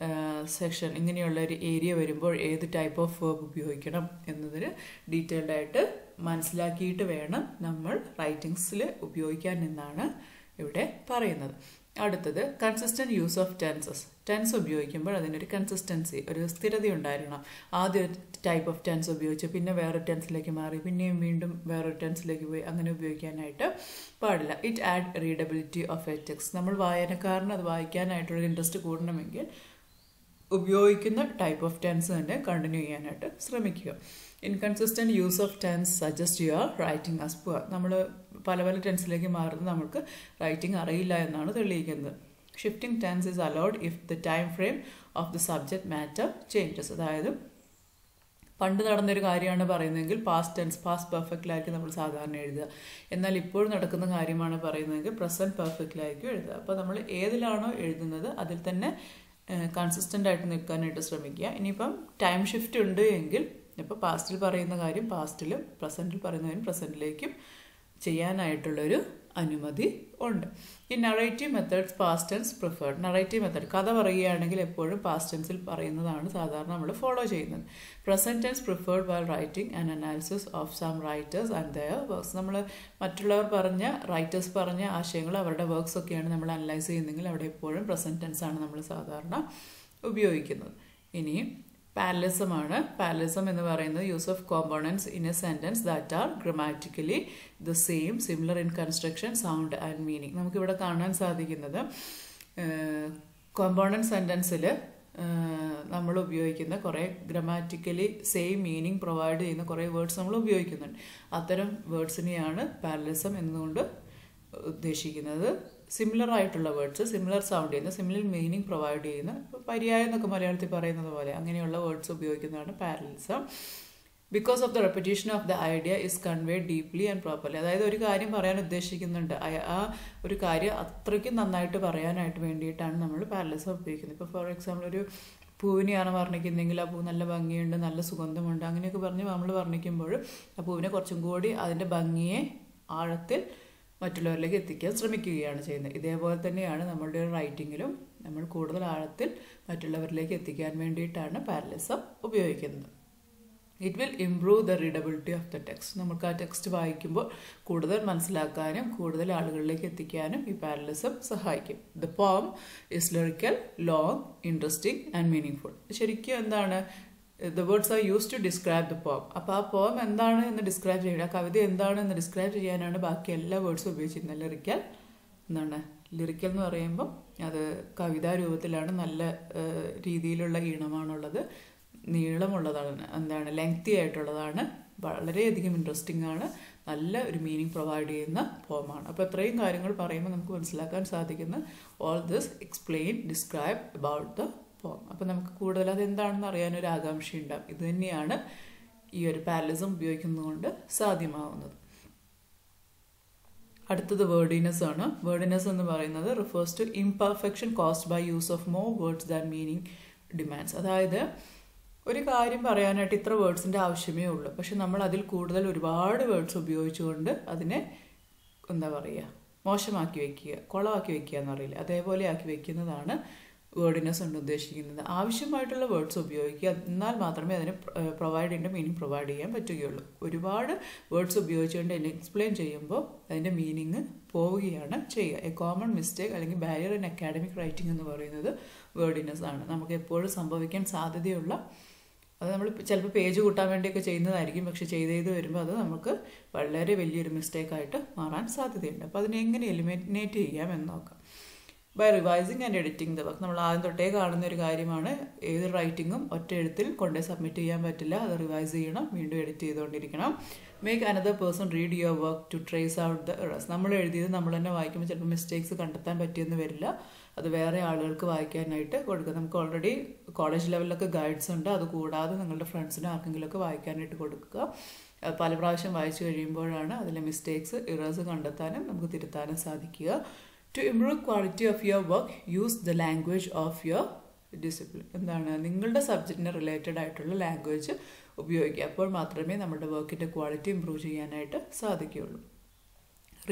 സെക്ഷൻ, ഇങ്ങനെയുള്ള ഒരു ഏരിയ വരുമ്പോൾ ഏത് ടൈപ്പ് ഓഫ് വേർബ് ഉപയോഗിക്കണം എന്നതിന് ഡീറ്റെയിൽഡ് ആയിട്ട് മനസ്സിലാക്കിയിട്ട് വേണം നമ്മൾ റൈറ്റിങ്സിൽ ഉപയോഗിക്കാൻ എന്നാണ് ഇവിടെ പറയുന്നത്. അടുത്തത് consistent use of tenses. Tense ഉപയോഗിക്കുമ്പോൾ അതിനൊരു കൺസിസ്റ്റൻസി, ഒരു സ്ഥിരത ഉണ്ടായിരിക്കണം. ആദ്യം ഒരു ടൈപ്പ് ഓഫ് ടെൻസ് ഉപയോഗിച്ച് പിന്നെ വേറൊരു ടെൻസിലേക്ക് മാറി പിന്നെയും വീണ്ടും വേറൊരു ടെൻസിലേക്ക് പോയി അങ്ങനെ ഉപയോഗിക്കാനായിട്ട് പാടില്ല. It add readability of a text. നമ്മൾ വായനക്കാരന് അത് വായിക്കാനായിട്ടുള്ള ഇൻട്രസ്റ്റ് കൂടണമെങ്കിൽ ഉപയോഗിക്കുന്ന ടൈപ്പ് ഓഫ് ടെൻസ് തന്നെ കണ്ടിന്യൂ ചെയ്യാനായിട്ട് ശ്രമിക്കുക. Inconsistent use of tense suggest your writing as poor. നമ്മൾ പല പല ടെൻസിലേക്ക് മാറുന്നത് നമുക്ക് റൈറ്റിംഗ് അറിയില്ല എന്നാണ് തെളിയിക്കുന്നത്. Shifting tense is allowed if the time frame of the subject matter changes. അതായത് പണ്ട് നടന്നൊരു കാര്യമാണ് പറയുന്നതെങ്കിൽ പാസ്റ്റ് ടെൻസ്, പാസ്റ്റ് പെർഫെക്റ്റിലായിരിക്കും നമ്മൾ സാധാരണ എഴുതുക. എന്നാൽ ഇപ്പോൾ നടക്കുന്ന കാര്യമാണ് പറയുന്നതെങ്കിൽ പ്രസൻറ്റ് പെർഫെക്റ്റിലായിരിക്കും എഴുതുക. അപ്പോൾ നമ്മൾ ഏതിലാണോ എഴുതുന്നത് അതിൽ തന്നെ കൺസിസ്റ്റൻ്റ് ആയിട്ട് നിൽക്കാനായിട്ട് ശ്രമിക്കുക. ഇനിയിപ്പം ടൈം ഷിഫ്റ്റ് ഉണ്ട് എങ്കിൽ ഇപ്പോൾ പാസ്റ്റിൽ പറയുന്ന കാര്യം പാസ്റ്റിലും പ്രസൻറ്റിൽ പറയുന്ന കാര്യം പ്രസൻറ്റിലേക്കും ചെയ്യാനായിട്ടുള്ളൊരു അനുമതി ഉണ്ട്. ഈ narrative methods past tense preferred. Narrative method, കഥ പറയുകയാണെങ്കിൽ എപ്പോഴും പാസ്റ്റ് ടെൻസിൽ പറയുന്നതാണ് സാധാരണ നമ്മൾ ഫോളോ ചെയ്യുന്നത്. Present tense preferred while writing and analysis of some writers and their works. നമ്മൾ മറ്റുള്ളവർ പറഞ്ഞ, റൈറ്റേഴ്സ് പറഞ്ഞ ആശയങ്ങൾ, അവരുടെ വർക്ക്സ് ഒക്കെയാണ് നമ്മൾ അനലൈസ് ചെയ്യുന്നതെങ്കിൽ അവിടെ എപ്പോഴും പ്രസൻറ്റ് ടെൻസ് ആണ് നമ്മൾ സാധാരണ ഉപയോഗിക്കുന്നത്. ഇനി പാരലിസമാണ്. പാരലിസം എന്ന് പറയുന്നത് use of components in A sentence that are grammatically the same, similar in construction, sound and meaning. നമുക്കിവിടെ കാണാൻ സാധിക്കുന്നത് കോമ്പോണൻറ്റ് സെൻറ്റൻസിൽ നമ്മൾ ഉപയോഗിക്കുന്ന കുറേ ഗ്രമാറ്റിക്കലി സെയിം മീനിങ് പ്രൊവൈഡ് ചെയ്യുന്ന കുറേ വേർഡ്സ് നമ്മൾ ഉപയോഗിക്കുന്നുണ്ട്. അത്തരം വേർഡ്സിനെയാണ് പാരലിസം എന്നുകൊണ്ട് ഉദ്ദേശിക്കുന്നത്. സിമിലർ ആയിട്ടുള്ള വേർഡ്സ്, സിമിലർ സൗണ്ട് ചെയ്യുന്ന, സിമിലർ മീനിങ് പ്രൊവൈഡ് ചെയ്യുന്ന, പര്യായം എന്നൊക്കെ മലയാളത്തിൽ പറയുന്നത് പോലെ അങ്ങനെയുള്ള വേർഡ്സ് ഉപയോഗിക്കുന്നതാണ് parallelism. Because of the repetition of the idea is conveyed deeply and properly. അതായത് ഒരു കാര്യം പറയാൻ ഉദ്ദേശിക്കുന്നുണ്ട്, ആ ഒരു കാര്യം അത്രയ്ക്കും നന്നായിട്ട് പറയാനായിട്ട് വേണ്ടിയിട്ടാണ് നമ്മൾ പാരലിസം ഉപയോഗിക്കുന്നത്. ഇപ്പോൾ ഫോർ എക്സാമ്പിൾ ഒരു പൂവിനെയാണ് വർണ്ണിക്കുന്നതെങ്കിൽ ആ പൂ നല്ല ഭംഗിയുണ്ട്, നല്ല സുഗന്ധമുണ്ട്, അങ്ങനെയൊക്കെ പറഞ്ഞ് നമ്മൾ വർണ്ണിക്കുമ്പോൾ ആ പൂവിനെ കുറച്ചും കൂടി അതിൻ്റെ ഭംഗിയെ ആഴത്തിൽ മറ്റുള്ളവരിലേക്ക് എത്തിക്കാൻ ശ്രമിക്കുകയാണ് ചെയ്യുന്നത്. ഇതേപോലെ തന്നെയാണ് നമ്മളുടെ റൈറ്റിങ്ങിലും നമ്മൾ കൂടുതൽ ആഴത്തിൽ മറ്റുള്ളവരിലേക്ക് എത്തിക്കാൻ വേണ്ടിയിട്ടാണ് പാരലിസം ഉപയോഗിക്കുന്നത്. It will improve the readability of the text. നമുക്ക് ആ ടെക്സ്റ്റ് വായിക്കുമ്പോൾ കൂടുതൽ മനസ്സിലാക്കാനും കൂടുതൽ ആളുകളിലേക്ക് എത്തിക്കാനും ഈ പാരലിസം സഹായിക്കും. The poem is lyrical, long, interesting and meaningful. ശരിക്കും എന്താണ്, the words are use to describe the poem. അപ്പോൾ ആ പോം എന്താണ് എന്ന് ഡിസ്ക്രൈബ് ചെയ്യണം, ആ കവിത എന്താണ് എന്ന് ഡിസ്ക്രൈബ് ചെയ്യാനാണ് ബാക്കി എല്ലാ വേർഡ്സും ഉപയോഗിച്ചിരുന്നത്. ലിറിക്കൽ എന്താണ്, ലിറിക്കൽ എന്ന് പറയുമ്പം അത് കവിതാ രൂപത്തിലാണ്, നല്ല രീതിയിലുള്ള ഈണമാണുള്ളത്, നീളമുള്ളതാണ്, എന്താണ് ലെങ്തി ആയിട്ടുള്ളതാണ്, വളരെയധികം ഇൻട്രസ്റ്റിംഗ് ആണ്, നല്ല ഒരു മീനിങ് പ്രൊവൈഡ് ചെയ്യുന്ന പോമാണ്. അപ്പോൾ ഇത്രയും കാര്യങ്ങൾ പറയുമ്പോൾ നമുക്ക് മനസ്സിലാക്കാൻ സാധിക്കുന്ന all this explain describe about the poem. അപ്പോൾ നമുക്ക് കൂടുതൽ അതെന്താണെന്ന് അറിയാനൊരു ആകാംക്ഷ ഉണ്ടാകും. ഇത് തന്നെയാണ് ഈ ഒരു പാരലിസം ഉപയോഗിക്കുന്നതുകൊണ്ട് സാധ്യമാവുന്നത്. അടുത്തത് വേർഡിനെസ് ആണ്. വേർഡിനെസ് എന്ന് പറയുന്നത് refers to imperfection caused by use of more words than meaning demands. അതായത് ഒരു കാര്യം പറയാനായിട്ട് ഇത്ര വേർഡ്സിൻ്റെ ആവശ്യമേ ഉള്ളൂ, പക്ഷെ നമ്മൾ അതിൽ കൂടുതൽ ഒരുപാട് വേർഡ്സ് ഉപയോഗിച്ചുകൊണ്ട് അതിനെ എന്താ പറയുക മോശമാക്കി വയ്ക്കുക, കുളമാക്കി വയ്ക്കുക എന്നറിയില്ല, അതേപോലെ ആക്കി വയ്ക്കുന്നതാണ് വേർഡിനെസ് കൊണ്ട് ഉദ്ദേശിക്കുന്നത്. ആവശ്യമായിട്ടുള്ള വേർഡ്സ് ഉപയോഗിക്കുക, എന്നാൽ മാത്രമേ അതിന് പ്രൊവൈഡ് ചെയ്യേണ്ട മീനിങ് പ്രൊവൈഡ് ചെയ്യാൻ പറ്റുകയുള്ളൂ. ഒരുപാട് വേർഡ്സ് ഉപയോഗിച്ചുകൊണ്ട് അതിനെ എക്സ്പ്ലെയിൻ ചെയ്യുമ്പോൾ അതിൻ്റെ മീനിങ് പോവുകയാണ് ചെയ്യുക. എ കോമൺ മിസ്റ്റേക്ക് അല്ലെങ്കിൽ ബാരിയർ ഇൻ അക്കാഡമിക് റൈറ്റിംഗ് എന്ന് പറയുന്നത് വേർഡിനെസ് ആണ്. നമുക്ക് എപ്പോഴും സംഭവിക്കാൻ സാധ്യതയുള്ള, അത് നമ്മൾ ചിലപ്പോൾ പേജ് കൂട്ടാൻ വേണ്ടിയൊക്കെ ചെയ്യുന്നതായിരിക്കും, പക്ഷെ ചെയ്ത് വരുമ്പോൾ അത് നമുക്ക് വളരെ വലിയൊരു മിസ്റ്റേക്കായിട്ട് മാറാൻ സാധ്യതയുണ്ട്. അപ്പോൾ അതിനെ എങ്ങനെ എലിമിനേറ്റ് ചെയ്യാം എന്ന് നോക്കാം. By revising and editing the work. നമ്മൾ ആദ്യം തൊട്ടേ കാണുന്ന ഒരു കാര്യമാണ്, ഏത് റൈറ്റിങ്ങും ഒറ്റ എഴുത്തിൽ കൊണ്ടേ സബ്മിറ്റ് ചെയ്യാൻ പറ്റില്ല, അത് റിവൈസ് ചെയ്യണം, വീണ്ടും എഡിറ്റ് ചെയ്തുകൊണ്ടിരിക്കണം. Make another person read your work to trace out the errors. നമ്മൾ എഴുതിയത് നമ്മൾ തന്നെ വായിക്കുമ്പോൾ ചിലപ്പോൾ മിസ്റ്റേക്സ് കണ്ടെത്താൻ പറ്റിയെന്ന് വരില്ല, അത് വേറെ ആളുകൾക്ക് വായിക്കാനായിട്ട് കൊടുക്കുക. നമുക്ക് ഓൾറെഡി കോളേജ് ലെവലിലൊക്കെ ഗൈഡ്സ് ഉണ്ട്, അതുകൂടാതെ നിങ്ങളുടെ ഫ്രണ്ട്സിനും ആർക്കെങ്കിലുമൊക്കെ വായിക്കാനായിട്ട് കൊടുക്കുക. പല പ്രാവശ്യം വായിച്ചു കഴിയുമ്പോഴാണ് അതിലെ മിസ്റ്റേക്സ് എറേഴ്സ് കണ്ടെത്താനും നമുക്ക് തിരുത്താനും സാധിക്കുക. To improve quality of your work, use the language of your discipline. എന്താണ് നിങ്ങളുടെ സബ്ജക്റ്റിന് റിലേറ്റഡ് ആയിട്ടുള്ള ലാംഗ്വേജ് ഉപയോഗിക്കുക. അപ്പോൾ മാത്രമേ നമ്മുടെ വർക്കിൻ്റെ ക്വാളിറ്റി ഇമ്പ്രൂവ് ചെയ്യാനായിട്ട് സാധിക്കുകയുള്ളൂ.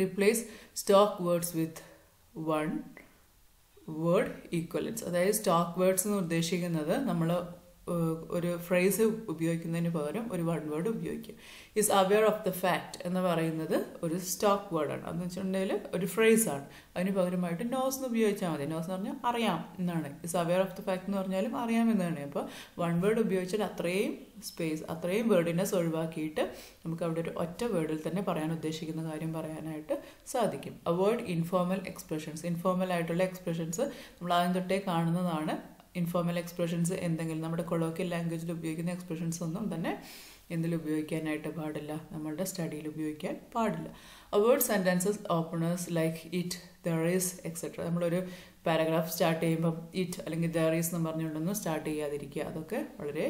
Replace stock words with one word equivalence. അതായത് സ്റ്റോക്ക് വേർഡ്സ് എന്ന് ഉദ്ദേശിക്കുന്നത് നമ്മൾ ഒരു ഫ്രേസ് ഉപയോഗിക്കുന്നതിന് പകരം ഒരു വൺ വേർഡ് ഉപയോഗിക്കും. Is aware of the fact എന്ന് പറയുന്നത് ഒരു സ്റ്റോക്ക് വേർഡാണ്. അതെന്ന് വെച്ചിട്ടുണ്ടെങ്കിൽ ഒരു ഫ്രേസാണ്. അതിന് പകരമായിട്ട് നോസ് എന്ന് ഉപയോഗിച്ചാൽ മതി. നോസ് എന്ന് പറഞ്ഞാൽ അറിയാം എന്നാണ്. Is aware of the fact എന്ന് പറഞ്ഞാലും അറിയാമെന്നാണ്. അപ്പോൾ വൺ വേർഡ് ഉപയോഗിച്ചാൽ അത്രയും സ്പേസ്, അത്രയും വേർഡിനെസ് ഒഴിവാക്കിയിട്ട് നമുക്ക് അവിടെ ഒരു ഒറ്റ വേർഡിൽ തന്നെ പറയാൻ ഉദ്ദേശിക്കുന്ന കാര്യം പറയാനായിട്ട് സാധിക്കും. Avoid informal expressions. ഇൻഫോർമൽ ആയിട്ടുള്ള എക്സ്പ്രഷൻസ് നമ്മൾ ആദ്യം തൊട്ടേ കാണുന്നതാണ്. ഇൻഫോർമൽ എക്സ്പ്രഷൻസ് എന്തെങ്കിലും നമ്മുടെ കൊളോക്കിയൽ ലാംഗ്വേജിൽ ഉപയോഗിക്കുന്ന എക്സ്പ്രഷൻസ് ഒന്നും തന്നെ എന്തിൽ ഉപയോഗിക്കാനായിട്ട് പാടില്ല, നമ്മളുടെ സ്റ്റഡിയിൽ ഉപയോഗിക്കാൻ പാടില്ല. Avoid sentences openers like it, there is etcetera. നമ്മളൊരു പാരഗ്രാഫ് സ്റ്റാർട്ട് ചെയ്യുമ്പം ഇറ്റ് അല്ലെങ്കിൽ ദർ ഈസ് എന്ന് പറഞ്ഞുകൊണ്ടൊന്നും സ്റ്റാർട്ട് ചെയ്യാതിരിക്കുക. അതൊക്കെ വളരെ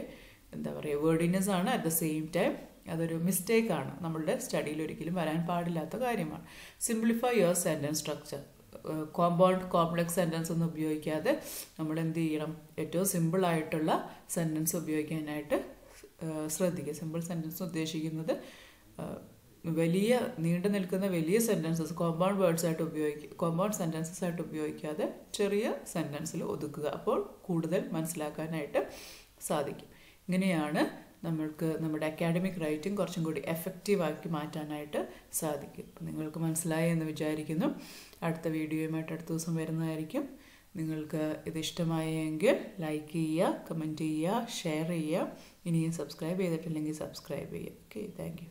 എന്താ പറയുക വേർഡിനെസ് ആണ്. അറ്റ് ദ സെയിം ടൈം അതൊരു മിസ്റ്റേക്കാണ്, നമ്മളുടെ സ്റ്റഡിയിൽ ഒരിക്കലും വരാൻ പാടില്ലാത്ത കാര്യമാണ്. Simplify your sentence structure. Compound complex sentence ഒന്നും ഉപയോഗിക്കാതെ നമ്മൾ എന്ത് ചെയ്യണം, ഏറ്റവും സിമ്പിളായിട്ടുള്ള സെൻറ്റൻസ് ഉപയോഗിക്കാനായിട്ട് ശ്രദ്ധിക്കുക. സിമ്പിൾ സെൻറ്റൻസ് ഉദ്ദേശിക്കുന്നത് വലിയ നീണ്ടു നിൽക്കുന്ന വലിയ സെൻറ്റൻസസ് കോമ്പൗണ്ട് സെൻറ്റൻസസ് ആയിട്ട് ഉപയോഗിക്കാതെ ചെറിയ സെൻറ്റൻസിൽ ഒതുക്കുക. അപ്പോൾ കൂടുതൽ മനസ്സിലാക്കാനായിട്ട് സാധിക്കും. ഇങ്ങനെയാണ് നമ്മൾക്ക് നമ്മുടെ അക്കാഡമിക് റൈറ്റിംഗ് കുറച്ചും കൂടി എഫക്റ്റീവാക്കി മാറ്റാനായിട്ട് സാധിക്കും. നിങ്ങൾക്ക് മനസ്സിലായി എന്ന് വിചാരിക്കുന്നു. അടുത്ത വീഡിയോയുമായിട്ട് അടുത്ത ദിവസം വരുന്നതായിരിക്കും. നിങ്ങൾക്ക് ഇത് ഇഷ്ടമായെങ്കിൽ ലൈക്ക് ചെയ്യുക, കമൻറ്റ് ചെയ്യുക, ഷെയർ ചെയ്യുക. ഇനിയും സബ്സ്ക്രൈബ് ചെയ്തിട്ടില്ലെങ്കിൽ സബ്സ്ക്രൈബ് ചെയ്യുക. Okay, thank you.